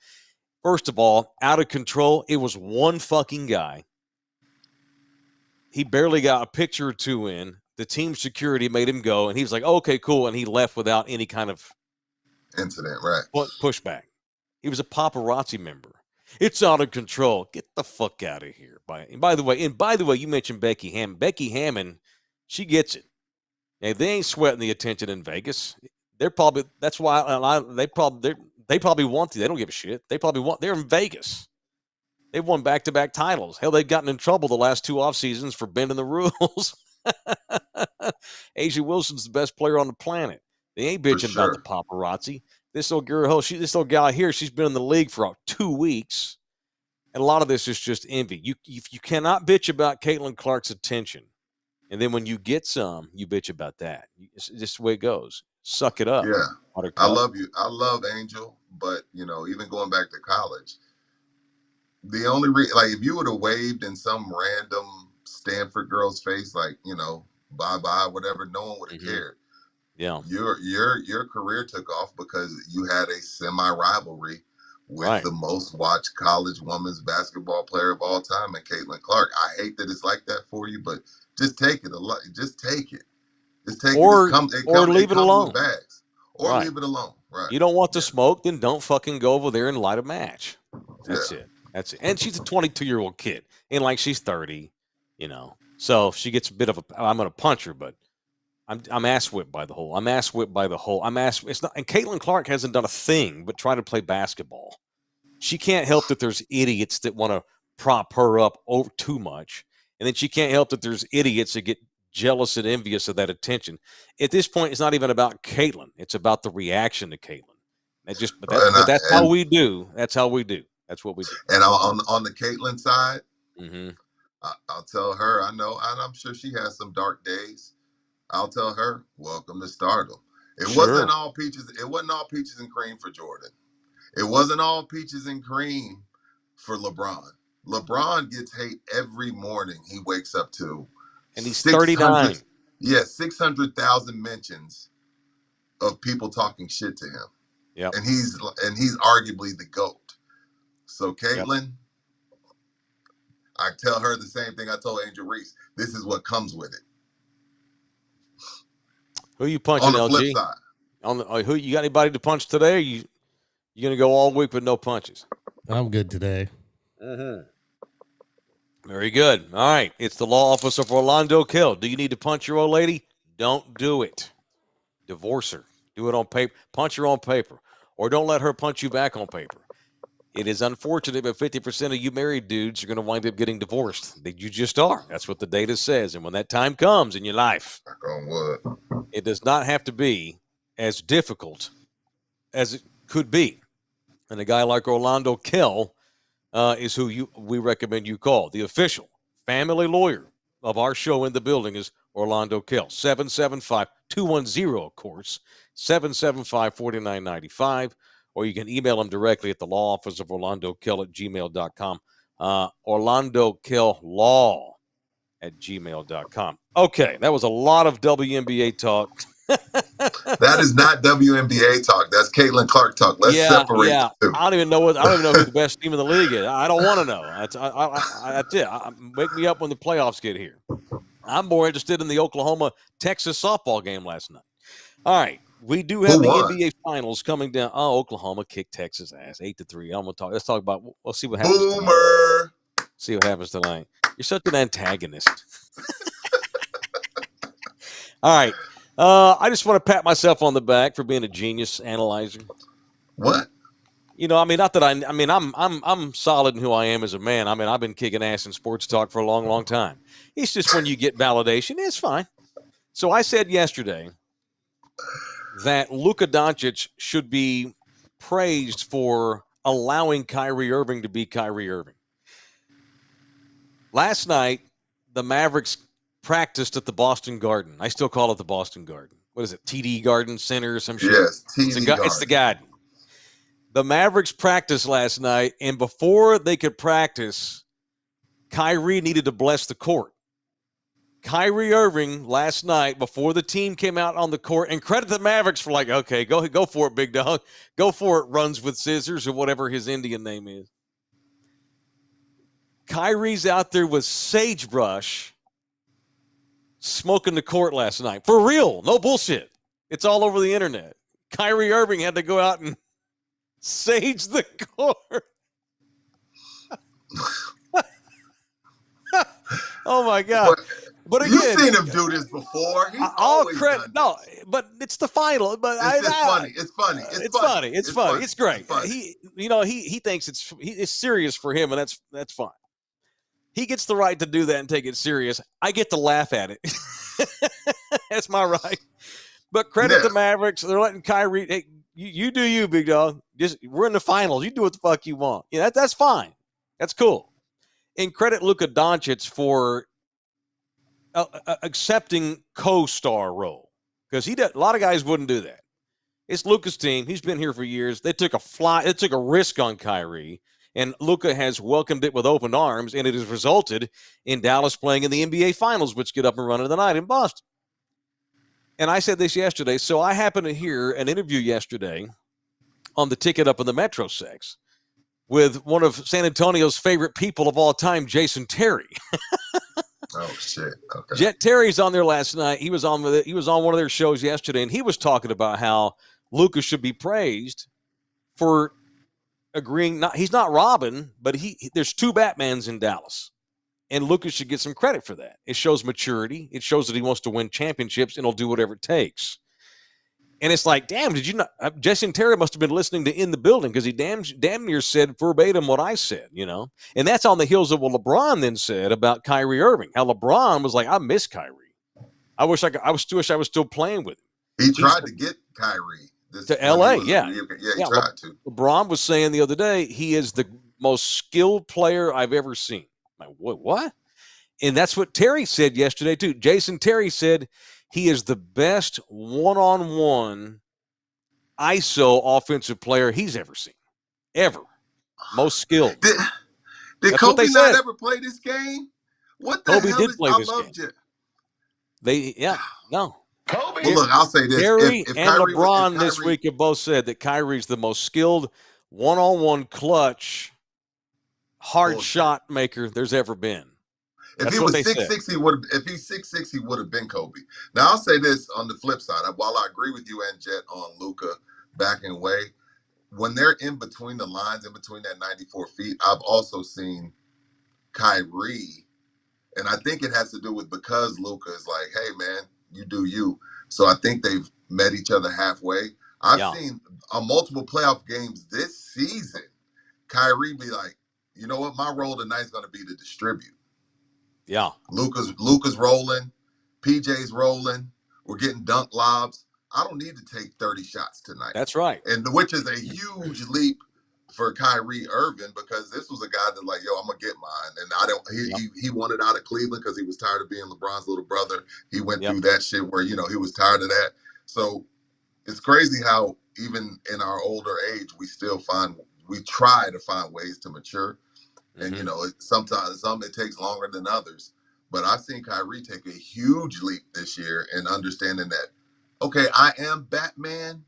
First of all, out of control, it was one fucking guy. He barely got a picture or two in. The team security made him go, and he was like, okay, cool, and he left without any kind of incident, right? pushback. He was a paparazzi member. It's out of control. Get the fuck out of here. By the way, you mentioned Becky Hammond. Becky Hammond, she gets it. Hey, they ain't sweating the attention in Vegas. They're probably that's why they probably want to. They don't give a shit. They're in Vegas. They've won back-to-back titles. Hell, they've gotten in trouble the last two off seasons for bending the rules. Asia Wilson's the best player on the planet. They ain't bitching about the paparazzi. This old gal here, she's been in the league for 2 weeks. And a lot of this is just envy. You cannot bitch about Caitlin Clark's attention And then when you get some, you bitch about that. It's just the way it goes. Suck it up, Yeah. I Buttercup. love you. I love Angel, but even going back to college, the only like if you would have waved in some random Stanford girl's face, like, bye bye, whatever, no one would have Mm-hmm. cared. Yeah. Your career took off because you had a semi rivalry with Right. the most watched college women's basketball player of all time, and Caitlin Clark. I hate that it's like that for you, but just take it. Just take it. Just take it. Or It leave it comes with alone. bags, or Right. leave it alone. Right. You don't want the Yeah. smoke, then don't fucking go over there and light a match. That's Yeah. it. That's it. And she's a 22-year-old kid. And like she's 30, So if she gets a bit of I'm gonna punch her, but I'm ass whipped by the hole. I'm ass whipped by the hole. It's not, and Caitlin Clark hasn't done a thing but try to play basketball. She can't help that there's idiots that want to prop her up over too much. And then she can't help that there's idiots that get jealous and envious of that attention. At this point, it's not even about Caitlin. It's about the reaction to Caitlin. But that's how we do. That's how we do. That's what we do. And on the Caitlin side, Mm-hmm. I'll tell her, I know, and I'm sure she has some dark days. I'll tell her, welcome to stardom. It wasn't all peaches. It wasn't all peaches and cream for Jordan. It wasn't all peaches and cream for LeBron. LeBron gets hate every morning he wakes up to. And he's 39. Yeah, 600,000 mentions of people talking shit to him. Yep. And he's arguably the GOAT. So Caitlin, yep. I tell her the same thing I told Angel Reese. This is what comes with it. Who you punching, on the LG? Flip side. Who you got anybody to punch today? Or you gonna go all week with no punches? I'm good today. Mm-hmm. Very good. All right. It's the law office of Orlando Kill. Do you need to punch your old lady? Don't do it. Divorce her. Do it on paper. Punch her on paper. Or don't let her punch you back on paper. It is unfortunate, but 50% of you married dudes are going to wind up getting divorced. You just are. That's what the data says. And when that time comes in your life, it does not have to be as difficult as it could be. And a guy like Orlando Kill is who we recommend you call. The official family lawyer of our show in the building is Orlando Kill. 775-210, of course, 775-4995. Or you can email him directly at the law office of Orlando Kill at gmail.com. Orlando Kill Law at gmail.com. Okay, that was a lot of WNBA talk. That is not WNBA talk. That's Caitlin Clark talk. Let's separate the two. I don't even know who the best team in the league is. I don't want to know. That's it. Wake me up when the playoffs get here. I'm more interested in the Oklahoma-Texas softball game last night. All right. We do have the NBA Finals coming down. Oh, Oklahoma kicked Texas ass 8-3. I'm gonna talk. Let's talk about. We'll see what happens. Boomer. See what happens tonight. You're such an antagonist. All right. I just want to pat myself on the back for being a genius analyzer. What? Not that I'm solid in who I am as a man. I've been kicking ass in sports talk for a long, long time. It's just when you get validation, it's fine. So I said yesterday that Luka Doncic should be praised for allowing Kyrie Irving to be Kyrie Irving. Last night, the Mavericks practiced at the Boston Garden. I still call it the Boston Garden. What is it? TD Garden Center or some shit? Yes, TD Garden. It's the Garden. The Mavericks practiced last night, and before they could practice, Kyrie needed to bless the court. Kyrie Irving last night, before the team came out on the court, and credit the Mavericks for okay, go for it, big dog. Go for it, runs with scissors or whatever his Indian name is. Kyrie's out there with sagebrush smoking the court last night. For real, no bullshit. It's all over the internet. Kyrie Irving had to go out and sage the court. Oh, my God. But again, you've seen him do this before. He's always done this. No, but it's the final. But it's funny. It's funny. It's funny. It's funny. It's great. He thinks it's serious for him, and that's fine. He gets the right to do that and take it serious. I get to laugh at it. That's my right. But credit the Mavericks. They're letting Kyrie. Hey, you do you, big dog. We're in the finals. You do what the fuck you want. Yeah, that's fine. That's cool. And credit Luka Doncic for accepting co-star role, because a lot of guys wouldn't do that. It's Luka's team. He's been here for years. They took a risk on Kyrie, and Luka has welcomed it with open arms, and it has resulted in Dallas playing in the NBA Finals, which get up and running tonight in Boston. And I said this yesterday, so I happened to hear an interview yesterday on the Ticket Up in the Metro Sex with one of San Antonio's favorite people of all time, Jason Terry. Oh shit! Okay. Jet Terry's on there last night. He was on one of their shows yesterday, and he was talking about how Luka should be praised for agreeing. He's not Robin, but there's two Batmans in Dallas, and Luka should get some credit for that. It shows maturity. It shows that he wants to win championships, and he'll do whatever it takes. And it's like, damn, did you not? Jason Terry must have been listening to In the Building, because he damn near said verbatim what I said, And that's on the heels of what LeBron then said about Kyrie Irving. How LeBron was like, I miss Kyrie. I wish I was still playing with him. He tried to get Kyrie to LA. He tried to. LeBron was saying the other day, he is the most skilled player I've ever seen. I'm like, what? And that's what Terry said yesterday, too. Jason Terry said he is the best one-on-one ISO offensive player he's ever seen. Ever. Most skilled. Did Kobe not ever play this game? What the Kobe hell did is play I this loved game. it. No. Kobe. Well, look, I'll say this. Terry if and Kyrie, LeBron this week have both said that Kyrie's the most skilled one-on-one clutch hard shot maker there's ever been. If he was 6'6", if he's 6'6", he would have been Kobe. Now I'll say this on the flip side. While I agree with you and Jet on Luka backing away, when they're in between the lines, in between that 94 feet, I've also seen Kyrie, and I think it has to do with because Luka is like, hey man, you do you. So I think they've met each other halfway. I've seen on multiple playoff games this season, Kyrie be like, you know what, my role tonight is going to be to distribute. Yeah. Luka's rolling, PJ's rolling. We're getting dunk lobs. I don't need to take 30 shots tonight. That's right. And which is a huge leap for Kyrie Irving, because this was a guy that like, yo, I'm gonna get mine. And I don't. He wanted out of Cleveland because he was tired of being LeBron's little brother. He went through that shit where he was tired of that. So it's crazy how even in our older age we try to find ways to mature. And sometimes it takes longer than others. But I've seen Kyrie take a huge leap this year in understanding that, okay, I am Batman,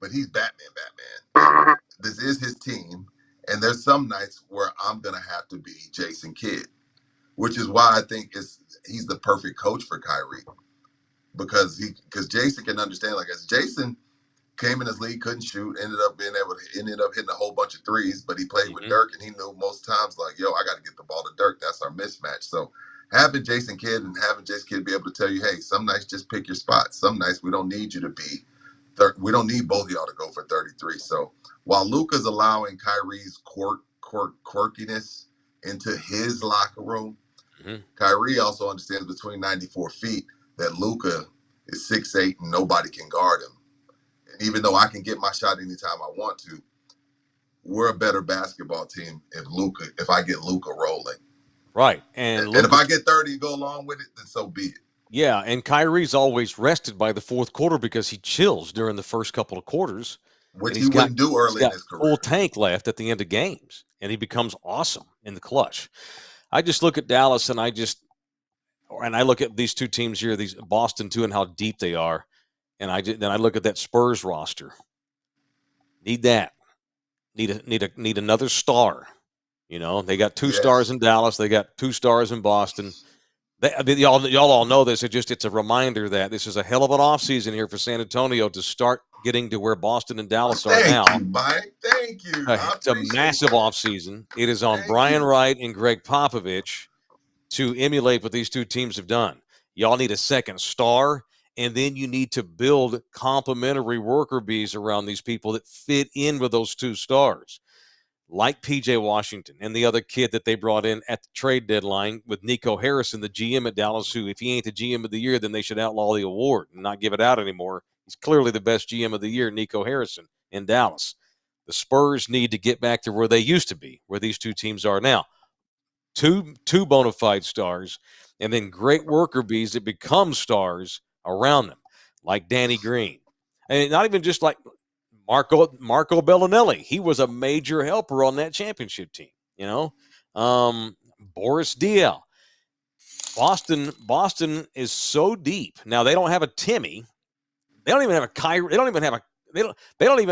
but he's Batman. This is his team. And there's some nights where I'm going to have to be Jason Kidd, which is why I think he's the perfect coach for Kyrie. Because Jason can understand, like, as Jason came in this league, couldn't shoot, ended up hitting a whole bunch of threes, but he played with Dirk, and he knew most times, like, yo, I got to get the ball to Dirk. That's our mismatch. So having Jason Kidd be able to tell you, hey, some nights just pick your spots. Some nights we don't need you to be we don't need both of y'all to go for 33. So while Luka's allowing Kyrie's quirkiness into his locker room, Kyrie also understands between 94 feet that Luka is 6'8" and nobody can guard him. And even though I can get my shot anytime I want to, we're a better basketball team if I get Luka rolling. Right. And if I get 30 and go along with it, then so be it. Yeah, and Kyrie's always rested by the fourth quarter because he chills during the first couple of quarters. Which he wouldn't do early in his career. Full tank left at the end of games, and he becomes awesome in the clutch. I just look at Dallas, and I look at these two teams here, these Boston too, and how deep they are. And then I look at that Spurs roster. Need that. Need another star. They got two stars in Dallas. They got two stars in Boston. Y'all all know this. It's a reminder that this is a hell of an offseason here for San Antonio to start getting to where Boston and Dallas are now. Thank you, Mike. Thank you. It's a massive offseason. It is on Brian Wright and Greg Popovich to emulate what these two teams have done. Y'all need a second star. And then you need to build complementary worker bees around these people that fit in with those two stars, like P.J. Washington and the other kid that they brought in at the trade deadline with Nico Harrison, the GM at Dallas, who, if he ain't the GM of the year, then they should outlaw the award and not give it out anymore. He's clearly the best GM of the year, Nico Harrison, in Dallas. The Spurs need to get back to where they used to be, where these two teams are now. Two bona fide stars. and then great worker bees that become stars around them, like Danny Green. And not even just like Marco Bellinelli. He was a major helper on that championship team, Boris Diaw. Boston is so deep. Now they don't have a Timmy. They don't even have a Kyrie. They don't even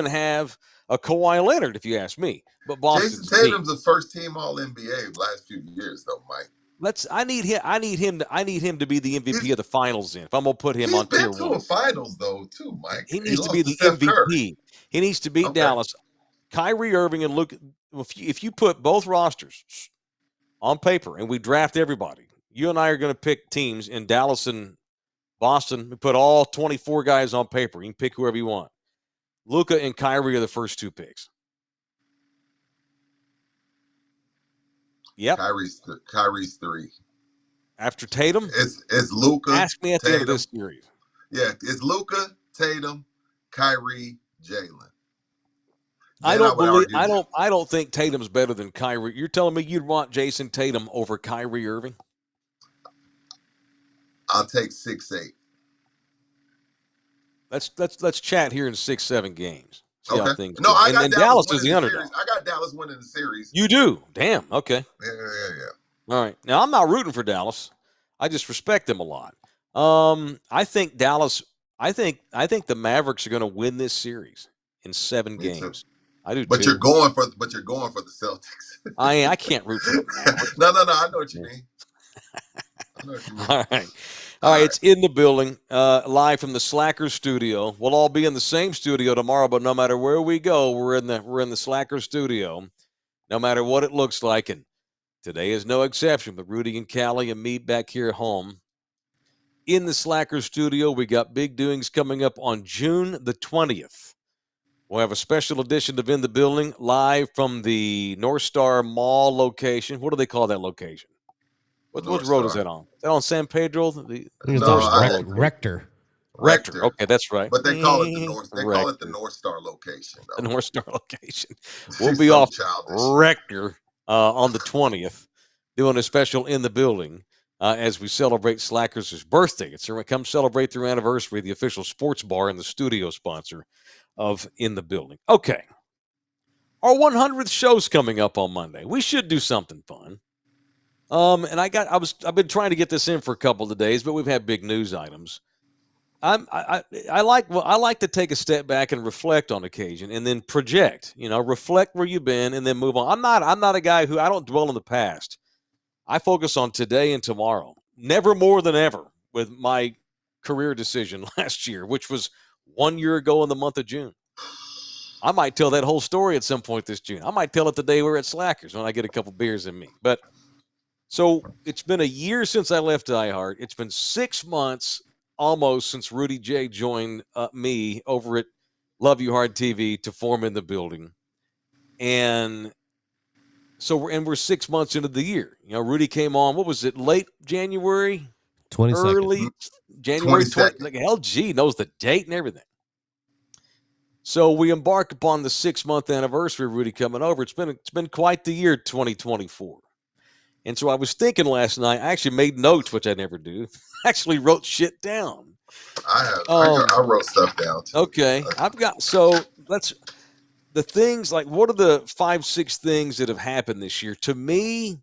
have a Kawhi Leonard, if you ask me. But Boston's Jason Tatum's a first team All NBA last few years, though, Mike. I need him to be the MVP of the finals. If I'm gonna put him on tier He's been to one, a finals though, too, Mike. he needs to be the Steph MVP. Curry. He needs to beat Dallas. Kyrie Irving and Luka. If you put both rosters on paper and we draft everybody, you and I are going to pick teams in Dallas and Boston. We put all 24 guys on paper. You can pick whoever you want. Luka and Kyrie are the first two picks. Yep. Kyrie's 3. After Tatum, it's Luka. Ask me at Tatum. the end of this series. Yeah, it's Luka, Tatum, Kyrie, Jalen. I don't think Tatum's better than Kyrie. You're telling me you'd want Jason Tatum over Kyrie Irving? I'll take 6-8. Let's chat here in 6-7 games. See how things go. I got Dallas is the underdog. I got Dallas winning the series. You do? Damn. Okay. Yeah. All right. Now I'm not rooting for Dallas. I just respect them a lot. I think Dallas. I think the Mavericks are going to win this series in 7 games. I do. But too. you're going for the Celtics. I can't root for the Mavericks. No. I know what you mean. All right. It's in the building, live from the Slackers studio. We'll all be in the same studio tomorrow, but no matter where we go, we're in the Slackers studio, no matter what it looks like. And today is no exception. But Rudy and Callie and me back here at home in the Slackers studio. We got big doings coming up on June the 20th. We'll have a special edition of In the Building live from the North Star Mall location. What do they call that location? What road is that on? Is that on San Pedro? Rector. Okay, that's right. But they call it the North. They call it the North Star location. Though. The North Star location. We'll be off Rector on the 20th, doing a special In the Building as we celebrate Slackers' birthday. Come celebrate their anniversary, the official sports bar and the studio sponsor of In the Building. Okay, our 100th show's coming up on Monday. We should do something fun. And I've been trying to get this in for a couple of days, but we've had big news items. I like to take a step back and reflect on occasion, and then project. Reflect where you've been, and then move on. I'm not a guy who I don't dwell in the past. I focus on today and tomorrow. Never more than ever with my career decision last year, which was 1 year ago in the month of June. I might tell that whole story at some point this June. I might tell it the day we're at Slackers when I get a couple beers in me, but. So it's been a year since I left iHeart. It's been 6 months almost since Rudy Jay joined me over at Love You Hard TV to form In the Building. And so we're 6 months into the year. Rudy came on, what was it, late January? 22nd. Early January 22nd. Like LG knows the date and everything. So we embark upon the 6-month anniversary of Rudy coming over. It's been quite the year, 2024. And so I was thinking last night, I actually made notes, which I never do. I actually wrote shit down. I wrote stuff down too. Okay. The things, like, what are the 5-6 things that have happened this year? To me,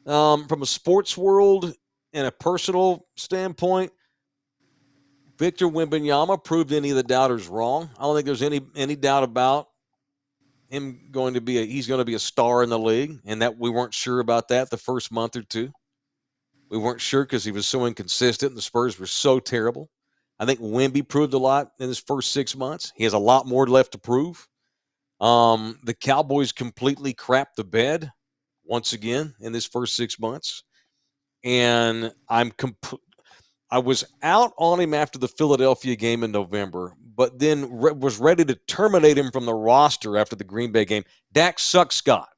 from a sports world and a personal standpoint, Victor Wembanyama proved any of the doubters wrong. I don't think there's any doubt about him he's going to be a star in the league, and that we weren't sure about that the first month or two. We weren't sure because he was so inconsistent and the Spurs were so terrible. I think Wemby proved a lot in his first 6 months. He has a lot more left to prove. The Cowboys completely crapped the bed once again in this first 6 months. And I was out on him after the Philadelphia game in November, but then was ready to terminate him from the roster after the Green Bay game. Dak Suck-Scott.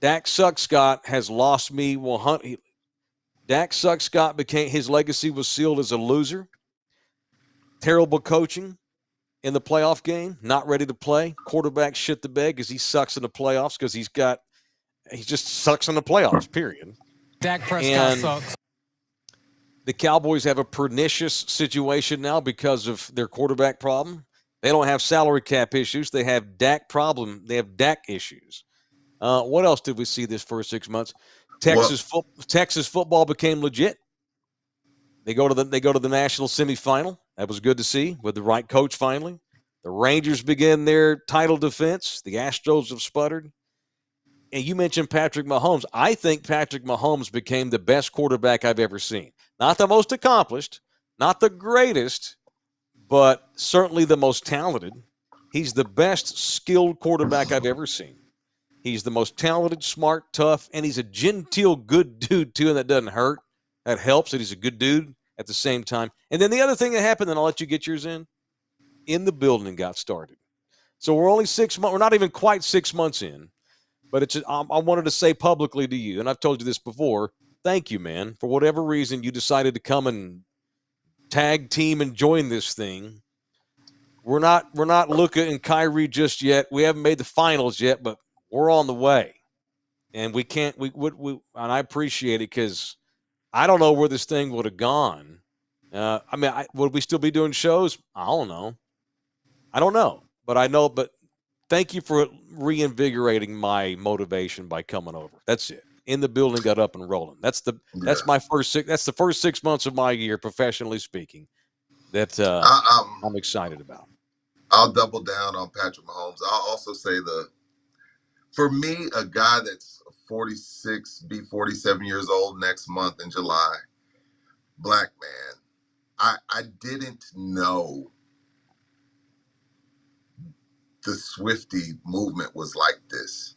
Dak Suck-Scott has lost me. Dak Suck-Scott his legacy was sealed as a loser. Terrible coaching in the playoff game. Not ready to play. Quarterback shit the bed because he sucks in the playoffs because he just sucks in the playoffs, period. Dak Prescott And sucks. the Cowboys have a pernicious situation now because of their quarterback problem. They don't have salary cap issues. They have Dak problem. They have Dak issues. What else did we see this first 6 months? Texas football became legit. They go to the national semifinal. That was good to see with the right coach finally. The Rangers begin their title defense. The Astros have sputtered. And you mentioned Patrick Mahomes. I think Patrick Mahomes became the best quarterback I've ever seen. Not the most accomplished, not the greatest, but certainly the most talented. He's the best skilled quarterback I've ever seen. He's the most talented, smart, tough, and he's a genteel, good dude, too, and that doesn't hurt. That helps that he's a good dude at the same time. And then the other thing that happened, and I'll let you get yours in the building got started. So we're only 6 months, we're not even quite 6 months in, but I wanted to say publicly to you, and I've told you this before, thank you, man, for whatever reason you decided to come and tag team and join this thing. We're not looking at Kyrie just yet. We haven't made the finals yet, but we're on the way. And we can't and I appreciate it because I don't know where this thing would have gone. Would we still be doing shows? I don't know. But thank you for reinvigorating my motivation by coming over. That's it. In the building, got up and rolling. That's the first 6 months of my year, professionally speaking, that I'm excited about. I'll double down on Patrick Mahomes. I'll also say for me, a guy that's 46, be 47 years old next month in July, black man, I didn't know the Swiftie movement was like this.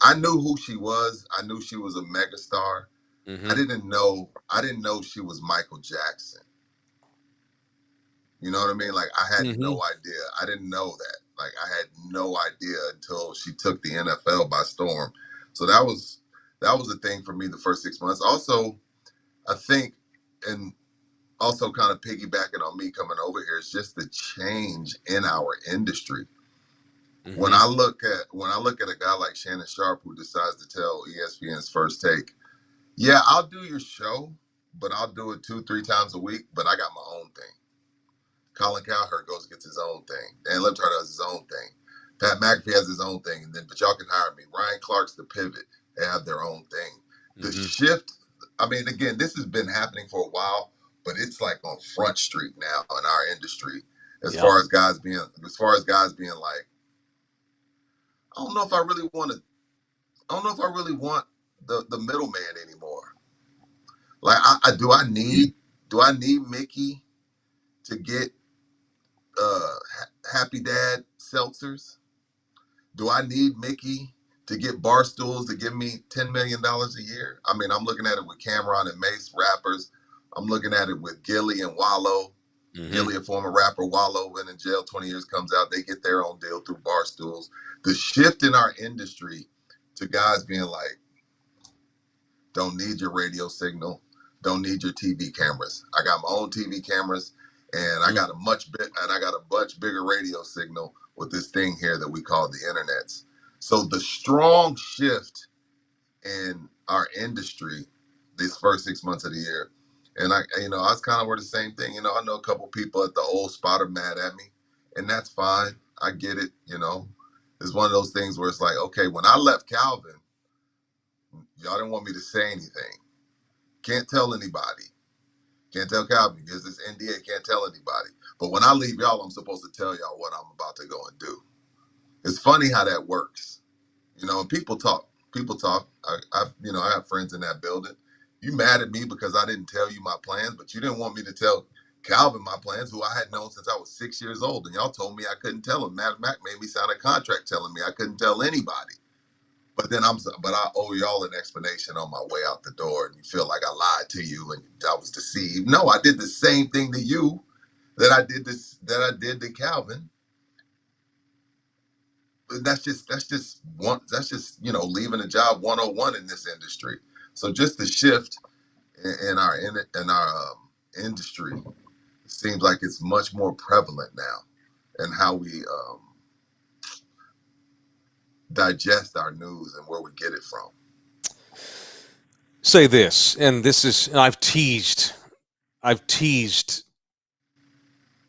I knew who she was. I knew she was a megastar. Mm-hmm. I didn't know she was Michael Jackson. You know what I mean? Like, I had no idea. I didn't know that. Like, I had no idea until she took the NFL by storm. So that was a thing for me the first 6 months. Also, I think, and also kind of piggybacking on me coming over here, is just the change in our industry. Mm-hmm. When I look at a guy like Shannon Sharp who decides to tell ESPN's First Take, yeah, I'll do your show, but I'll do it 2-3 times a week, but I got my own thing. Colin Cowherd goes and gets his own thing. Dan Liptar does his own thing. Pat McAfee has his own thing. But y'all can hire me. Ryan Clark's The Pivot. They have their own thing. The shift, I mean, again, this has been happening for a while, but it's like on Front Street now in our industry as far as guys being like, I don't know if I really want the middleman anymore. Like, do I need Mickey to get Happy Dad seltzers? Do I need Mickey to get bar stools to give me $10 million a year? I mean, I'm looking at it with Cameron and Mace rappers. I'm looking at it with Gilly and Wallow. Mm-hmm. Gilly, a former rapper, Wallow went in jail 20 years, comes out, they get their own deal through bar stools. The shift in our industry to guys being like, don't need your radio signal, don't need your TV cameras. I got my own TV cameras, and I got a much bigger radio signal with this thing here that we call the internets. So the strong shift in our industry these first 6 months of the year, and I was kind of where the same thing. I know a couple people at the old spot are mad at me, and that's fine. I get it. It's one of those things where it's like, okay, when I left Calvin, y'all didn't want me to say anything. Can't tell anybody. Can't tell Calvin because it's NDA. Can't tell anybody. But when I leave y'all, I'm supposed to tell y'all what I'm about to go and do. It's funny how that works. And people talk. I have friends in that building. You mad at me because I didn't tell you my plans, but you didn't want me to tell Calvin my plans, who I had known since I was 6 years old. And y'all told me I couldn't tell him. Matt Mac made me sign a contract telling me I couldn't tell anybody. But I owe y'all an explanation on my way out the door, and you feel like I lied to you and I was deceived. No, I did the same thing to you that I did to Calvin. That's just leaving a job 101 in this industry. So just the shift in our industry seems like it's much more prevalent now, and how we digest our news and where we get it from. say this, and I've teased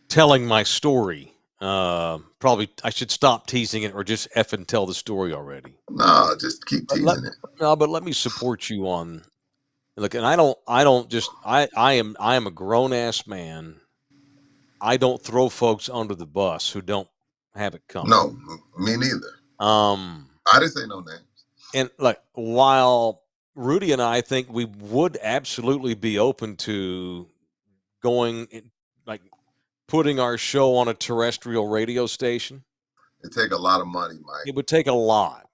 telling my story. Probably I should stop teasing it or just effing tell the story already. No, just keep teasing it. No, but let me support you on. Look, and I am a grown ass man. I don't throw folks under the bus who don't have it coming. No, me neither. I didn't say no names. And like, while Rudy and I think we would absolutely be open to putting our show on a terrestrial radio station. It take a lot of money, Mike. It would take a lot.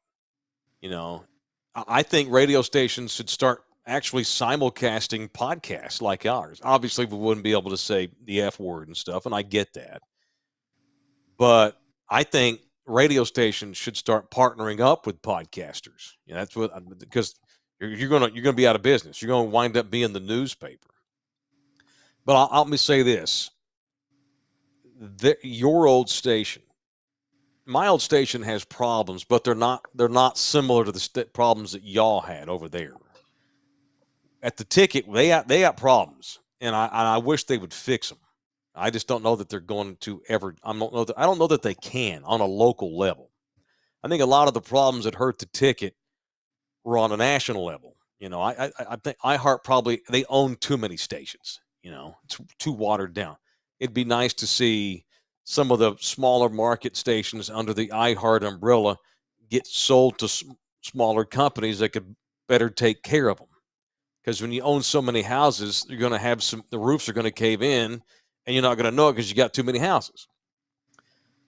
I think radio stations should start actually simulcasting podcasts like ours. Obviously, we wouldn't be able to say the F word and stuff, and I get that. But I think radio stations should start partnering up with podcasters. That's because you're gonna be out of business. You're gonna wind up being the newspaper. But let me say this: your old station, my old station has problems, but they're not similar to the problems that y'all had over there. At the ticket, they got problems, and I wish they would fix them. I just don't know that they're going to ever. I don't know that they can on a local level. I think a lot of the problems that hurt the ticket were on a national level. I think iHeart probably they own too many stations. It's too watered down. It'd be nice to see some of the smaller market stations under the iHeart umbrella get sold to smaller companies that could better take care of them. Because when you own so many houses, you're going to have the roofs are going to cave in, and you're not going to know it because you got too many houses.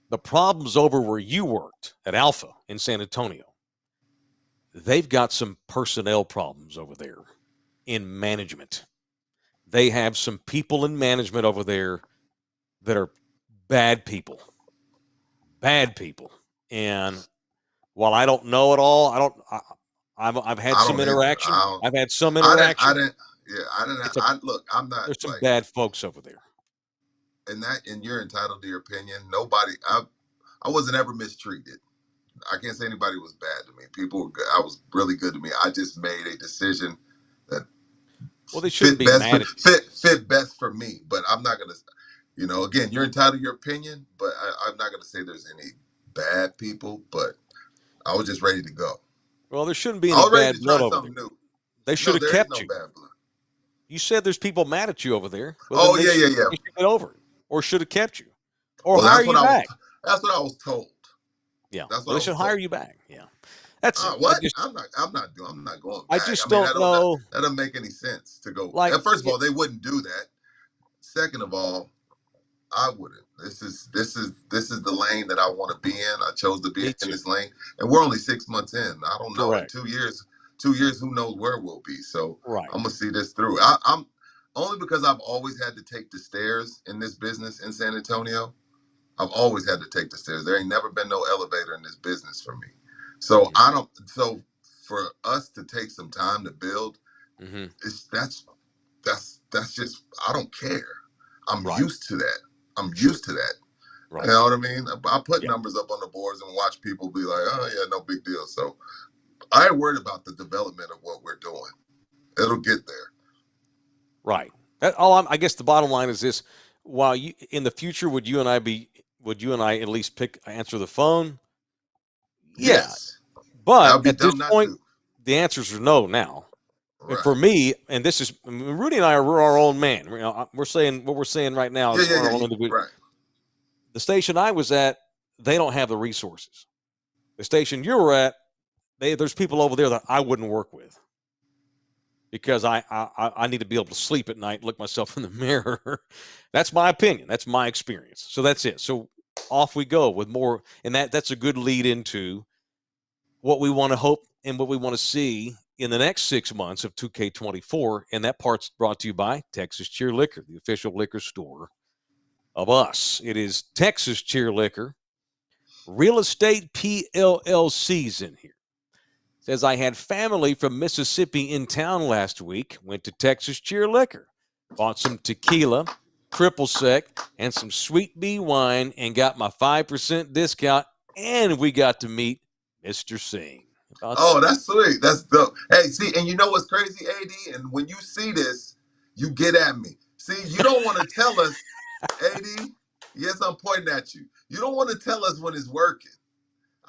The problem's over where you worked at Alpha in San Antonio. They've got some personnel problems over there in management. They have some people in management over there that are bad people. And while I don't know it all, I've had some interaction. I've had some interaction. I didn't. Look, I'm not. There's some bad folks over there. And you're entitled to your opinion. Nobody. I wasn't ever mistreated. I can't say anybody was bad to me. People were good. I was really good to me. I just made a decision that they shouldn't be mad fit best for me. But I'm not gonna. Again, you're entitled to your opinion, but I'm not gonna say there's any bad people. But I was just ready to go. Well, there shouldn't be any bad blood over there. New. They should have kept you. Bad blood. You said there's people mad at you over there. Well, yeah. They should get over it, or should have kept you, or hire you back. That's what I was told. Yeah, they should hire you back. Yeah, that's what I'm not going back. I just don't know. That doesn't make any sense to go. First of all, they wouldn't do that. Second of all, I wouldn't. This is the lane that I want to be in. I chose to be in this lane, and we're only 6 months in. I don't know. Correct. In 2 years, who knows where we'll be? So right. I'm gonna see this through. I'm only because I've always had to take the stairs in this business in San Antonio. I've always had to take the stairs. There ain't never been no elevator in this business for me. So So for us to take some time to build, that's just I don't care. I'm used to that. Used to that. Right. You know what I mean? I put numbers up on the boards and watch people be like, "Oh yeah, no big deal." So I ain't worried about the development of what we're doing. It'll get there. Right. I guess the bottom line is this: while in the future, would you and I at least answer the phone? Yes. But at this point, the answers are no now. Right. For me, and this is Rudy and I are our own man. We're saying what we're saying right now is our own individual. Right. The station I was at, they don't have the resources. The station you were at, there's people over there that I wouldn't work with because I need to be able to sleep at night, look myself in the mirror. That's my opinion. That's my experience. So that's it. So off we go with more, and that's a good lead into what we want to hope and what we want to see in the next 6 months of 2K24, and that part's brought to you by Texas Cheer Liquor, the official liquor store of us. It is Texas Cheer Liquor. Real Estate PLLC's in here. It says, I had family from Mississippi in town last week, went to Texas Cheer Liquor, bought some tequila, triple sec, and some sweet bee wine, and got my 5% discount, and we got to meet Mr. Singh. Oh, that's sweet. That's dope. Hey, see, and you know what's crazy, AD? And when you see this, you get at me. See, you don't want to tell us, AD. Yes, I'm pointing at you. You don't want to tell us when it's working.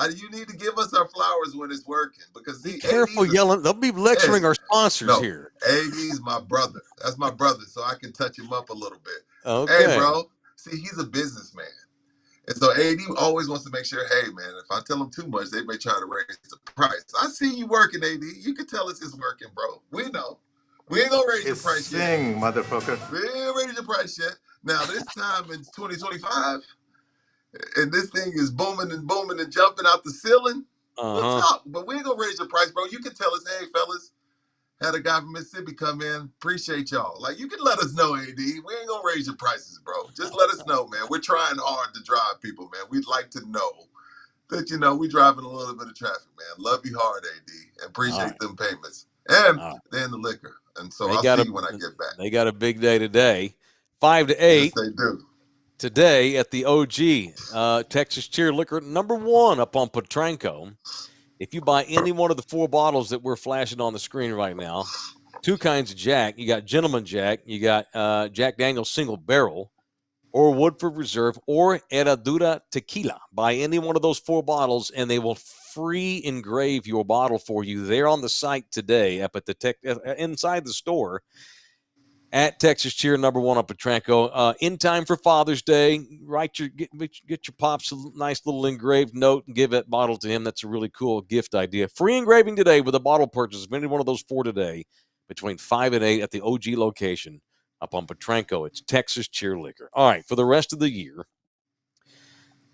You need to give us our flowers when it's working because Be see, careful yelling. They'll be lecturing our sponsors no, here. AD's my brother. That's my brother, so I can touch him up a little bit. Hey, Okay. bro. See, he's a businessman. And so AD always wants to make sure, hey, man, if I tell them too much, they may try to raise the price. I see you working, AD. You can tell us it's working, bro. We know. We ain't going to raise your price yet. Motherfucker. We ain't raise your price yet. Now, this time in 2025, and this thing is booming and jumping out the ceiling, we'll talk. But we ain't going to raise your price, bro. You can tell us, hey, fellas, had a guy from Mississippi come in. Appreciate y'all. Like, you can let us know, AD. We ain't gonna raise your prices, bro. Just let us know, man. We're trying hard to drive people, man. We'd like to know that, we driving a little bit of traffic, man. Love you hard, AD. And appreciate them payments. And then the liquor. And so I'll see you when I get back. They got a big day today. 5 to 8. Yes, they do. Today at the OG, Texas Cheer Liquor, #1 up on Potranco. If you buy any one of the 4 bottles that we're flashing on the screen right now, 2 kinds of Jack. You got Gentleman Jack, you got Jack Daniel's Single Barrel, or Woodford Reserve, or Herradura Tequila. Buy any one of those 4 bottles, and they will free engrave your bottle for you. They're on the site today up at the inside the store at Texas Cheer #1 up at Potranco. In time for Father's Day, get your pops a nice little engraved note and give that bottle to him. That's a really cool gift idea. Free engraving today with a bottle purchase of any one of those 4 today between 5 and 8 at the OG location up on Potranco. It's Texas Cheer Liquor. All right, for the rest of the year,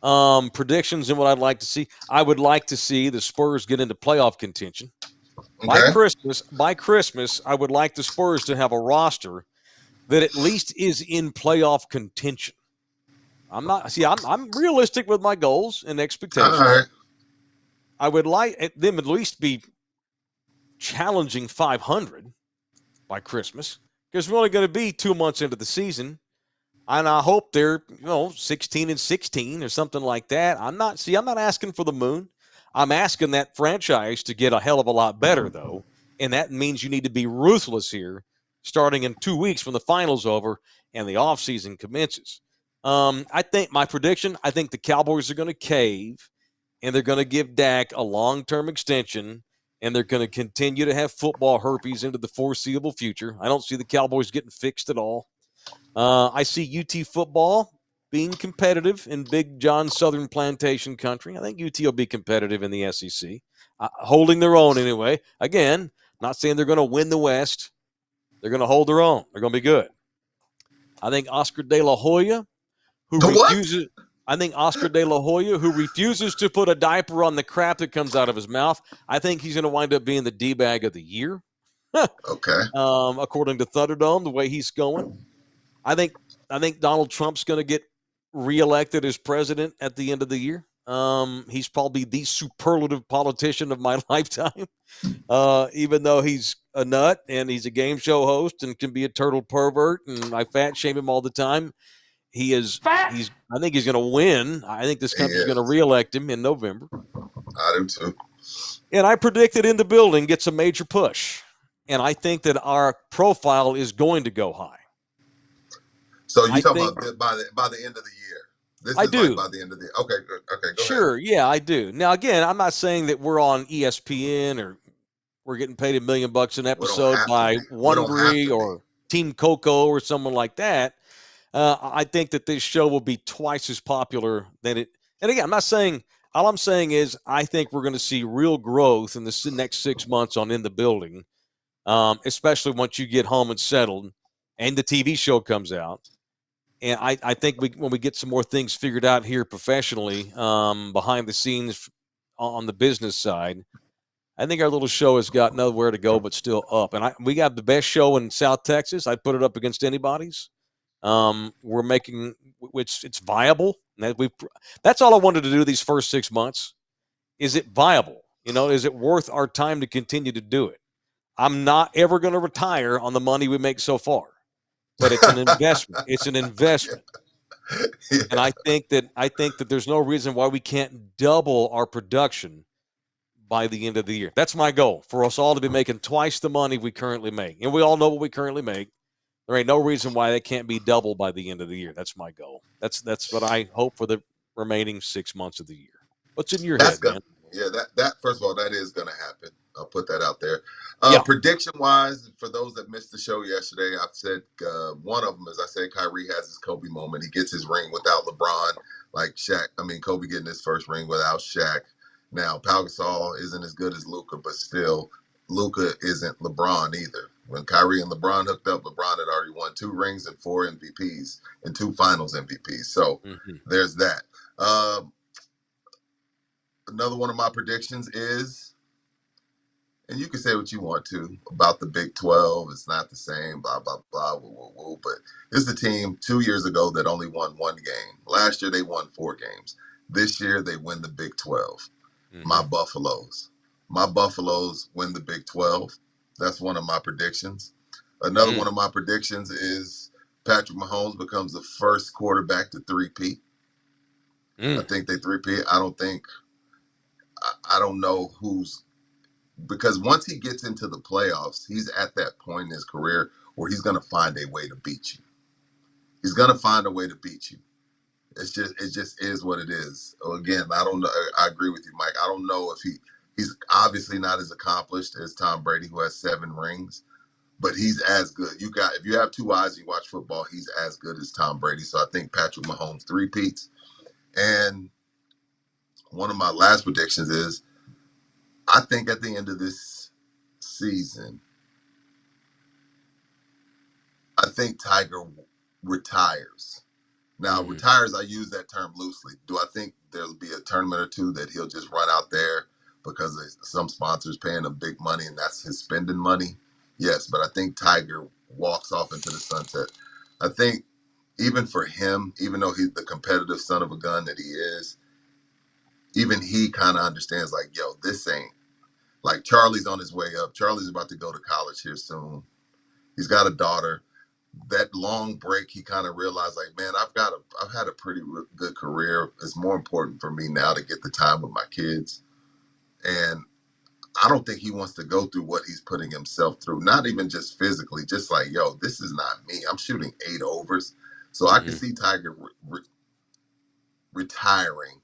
predictions and what I'd like to see. I would like to see the Spurs get into playoff contention. Okay. By Christmas, I would like the Spurs to have a roster that at least is in playoff contention. I'm realistic with my goals and expectations. All right. I would like them at least be challenging 500 by Christmas because we're only going to be 2 months into the season. And I hope they're, 16-16 or something like that. I'm not asking for the moon. I'm asking that franchise to get a hell of a lot better, though. And that means you need to be ruthless here starting in 2 weeks when the final's over and the offseason commences. I think the Cowboys are going to cave, and they're going to give Dak a long-term extension, and they're going to continue to have football herpes into the foreseeable future. I don't see the Cowboys getting fixed at all. I see UT football being competitive in Big John Southern Plantation Country. I think UT will be competitive in the SEC, holding their own anyway. Again, not saying they're going to win the West. They're going to hold their own. They're going to be good. I think Oscar De La Hoya, who refuses to put a diaper on the crap that comes out of his mouth, I think he's going to wind up being the D-bag of the year. Okay. According to Thunderdome, the way he's going. I think Donald Trump's going to get reelected as president at the end of the year. He's probably the superlative politician of my lifetime, even though he's a nut and he's a game show host and can be a turtle pervert, and I fat shame him all the time. I think he's going to win. I think this country's going to reelect him in November. I do too. And I predict that In the Building gets a major push. And I think that our profile is going to go high. So you talking about by the end of the year? This is do. Like by the end of the year. Okay, good. Okay, go Sure, ahead. yeah, I do. Now, again, I'm not saying that we're on ESPN or we're getting paid $1 million an episode by Wondery or Team Coco or someone like that. I think that this show will be twice as popular than it. And again, I'm not saying. All I'm saying is I think we're going to see real growth in the next 6 months on In the Building, especially once you get home and settled and the TV show comes out. And I think when we get some more things figured out here professionally, behind the scenes on the business side, I think our little show has got nowhere to go but still up. And we got the best show in South Texas. I'd put it up against anybody's. We're making it's viable. And that's all I wanted to do these first 6 months. Is it viable? Is it worth our time to continue to do it? I'm not ever going to retire on the money we make so far. But it's an investment. It's an investment. Yeah. And I think that there's no reason why we can't double our production by the end of the year. That's my goal, for us all to be making twice the money we currently make. And we all know what we currently make. There ain't no reason why they can't be double by the end of the year. That's my goal. That's what I hope for the remaining 6 months of the year. What's in your head, man? Yeah, that first of all, that is gonna happen. I'll put that out there. Yeah. Prediction wise, for those that missed the show yesterday, I've said one of them is I said Kyrie has his Kobe moment. He gets his ring without LeBron, like Shaq. I mean, Kobe getting his first ring without Shaq. Now, Pau Gasol isn't as good as Luka, but still, Luka isn't LeBron either. When Kyrie and LeBron hooked up, LeBron had already won 2 rings and 4 MVPs and 2 Finals MVPs. So there's that. Another one of my predictions is, and you can say what you want to about the Big 12. It's not the same, blah, blah, blah, woo, woo, woo. But it's a team 2 years ago that only won 1 game. Last year, they won 4 games. This year, they win the Big 12. My Buffaloes win the Big 12. That's one of my predictions. Another one of my predictions is Patrick Mahomes becomes the first quarterback to 3-peat. I think they 3-peat. I don't know who's, because once he gets into the playoffs, he's at that point in his career where he's going to find a way to beat you. He's going to find a way to beat you. It just is what it is. Again, I don't know. I agree with you, Mike. I don't know if he's obviously not as accomplished as Tom Brady, who has 7 rings, but he's as good. If you have 2 eyes and you watch football, he's as good as Tom Brady. So I think Patrick Mahomes 3-peats. And one of my last predictions is, I think at the end of this season, I think Tiger retires. Now, retires, I use that term loosely. Do I think there'll be a tournament or 2 that he'll just run out there because some sponsors paying him big money and that's his spending money? Yes, but I think Tiger walks off into the sunset. I think even for him, even though he's the competitive son of a gun that he is, even he kind of understands, like, yo, this ain't, like, Charlie's on his way up. Charlie's about to go to college here soon. He's got a daughter. That long break, he kind of realized, like, man, I've had a pretty good career. It's more important for me now to get the time with my kids. And I don't think he wants to go through what he's putting himself through, not even just physically, just like, yo, this is not me. I'm shooting 8 overs. So I can see Tiger retiring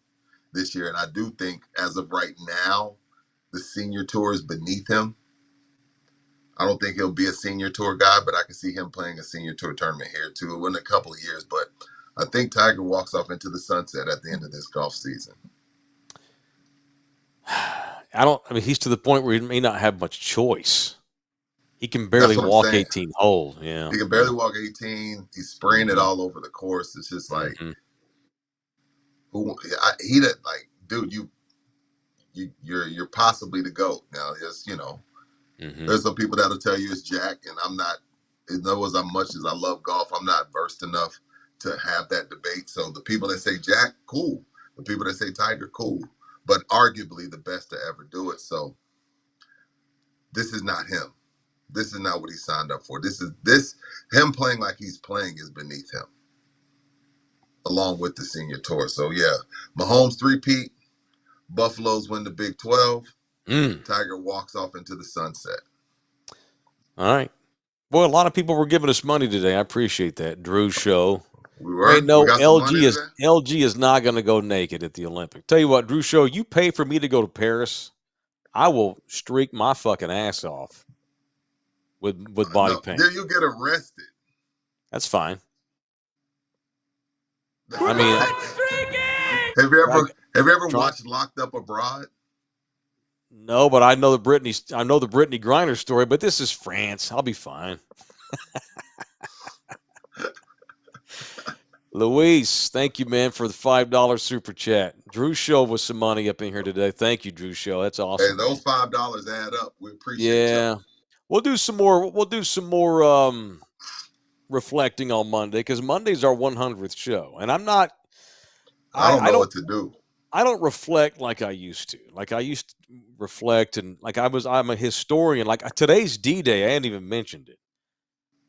this year. And I do think as of right now, the senior tour is beneath him. I don't think he'll be a senior tour guy, but I can see him playing a senior tour tournament here too in a couple of years. But I think Tiger walks off into the sunset at the end of this golf season. He's to the point where he may not have much choice. He can barely walk 18 holes. Yeah. He can barely walk 18. He's spraying it all over the course. It's just like, dude, you're possibly the GOAT. Now, it's, there's some people that'll tell you it's Jack, and I'm not, as much as I love golf, I'm not versed enough to have that debate. So the people that say Jack, cool. The people that say Tiger, cool. But arguably the best to ever do it. So this is not him. This is not what he signed up for. Him playing like he's playing is beneath him, along with the senior tour. So yeah, Mahomes 3-peat, Buffaloes win the Big 12. Tiger walks off into the sunset. All right. Boy, a lot of people were giving us money today. I appreciate that. Drew's show. We were. LG is not going to go naked at the Olympics. Tell you what, Drew show, you pay for me to go to Paris, I will streak my fucking ass off with body paint. Then you get arrested. That's fine. Have you ever watched Locked Up Abroad? No, but I know the Brittany Griner story, but this is France. I'll be fine. Luis, thank you, man, for the $5 super chat. Drew Show with some money up in here today. Thank you, Drew Show. That's awesome. Hey, those $5 add up. We appreciate you. We'll do some more reflecting on Monday, because Monday's our 100th show. And I'm not I don't know what to do. I don't reflect like I used to. Like I used to reflect, and like I'm a historian. Like today's D-Day, I hadn't even mentioned it.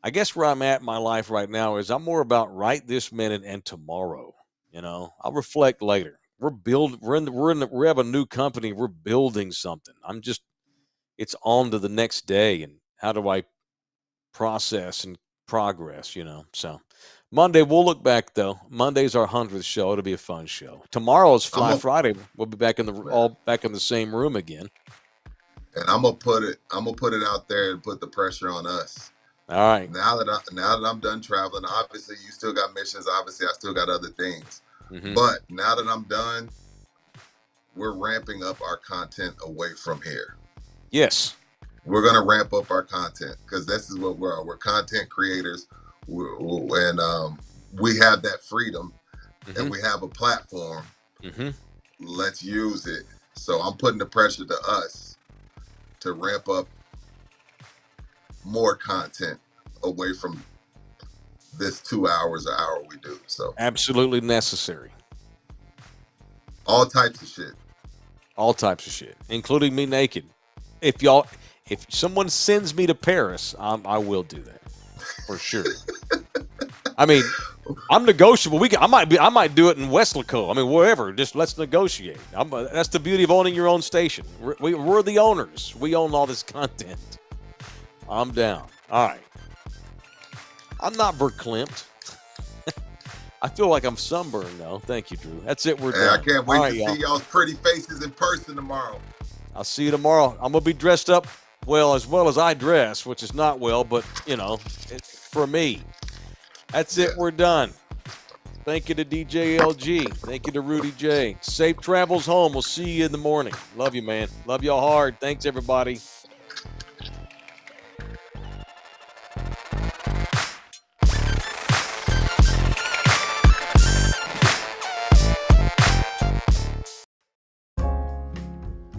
I guess where I'm at in my life right now is I'm more about right this minute and tomorrow. I'll reflect later. We have a new company. We're building something. It's on to the next day. And how do I process and progress, So Monday, we'll look back though. Monday's our 100th show. It'll be a fun show. Tomorrow's Friday. We'll be back all back in the same room again. And I'm gonna put it out there and put the pressure on us. All right. Now that I'm done traveling, obviously you still got missions. Obviously, I still got other things. Mm-hmm. But now that I'm done, we're ramping up our content away from here. Yes. We're going to ramp up our content because this is what we're content creators. And we have that freedom and we have a platform. Mm-hmm. Let's use it. So I'm putting the pressure to us to ramp up more content away from this 2 hours an hour we do. So absolutely necessary. All types of shit, including me naked. If someone sends me to Paris, I will do that for sure. I mean, I'm negotiable. I might do it in Westlaco. I mean, wherever. Just let's negotiate. That's the beauty of owning your own station. We're the owners. We own all this content. I'm down. All right. I'm not verklempt. I feel like I'm sunburned though. Thank you, Drew. That's it. We're done. I can't wait to see y'all's pretty faces in person tomorrow. I'll see you tomorrow. I'm gonna be dressed up well as I dress, which is not well, but it's for me. That's it. We're done. Thank you to DJ LG. Thank you to Rudy J. Safe travels home. We'll see you in the morning. Love you, man. Love y'all hard. Thanks, everybody.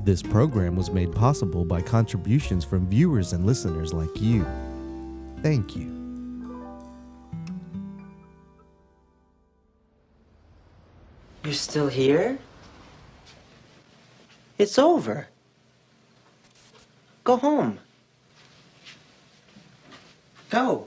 This program was made possible by contributions from viewers and listeners like you. Thank you. You're still here? It's over. Go home. Go.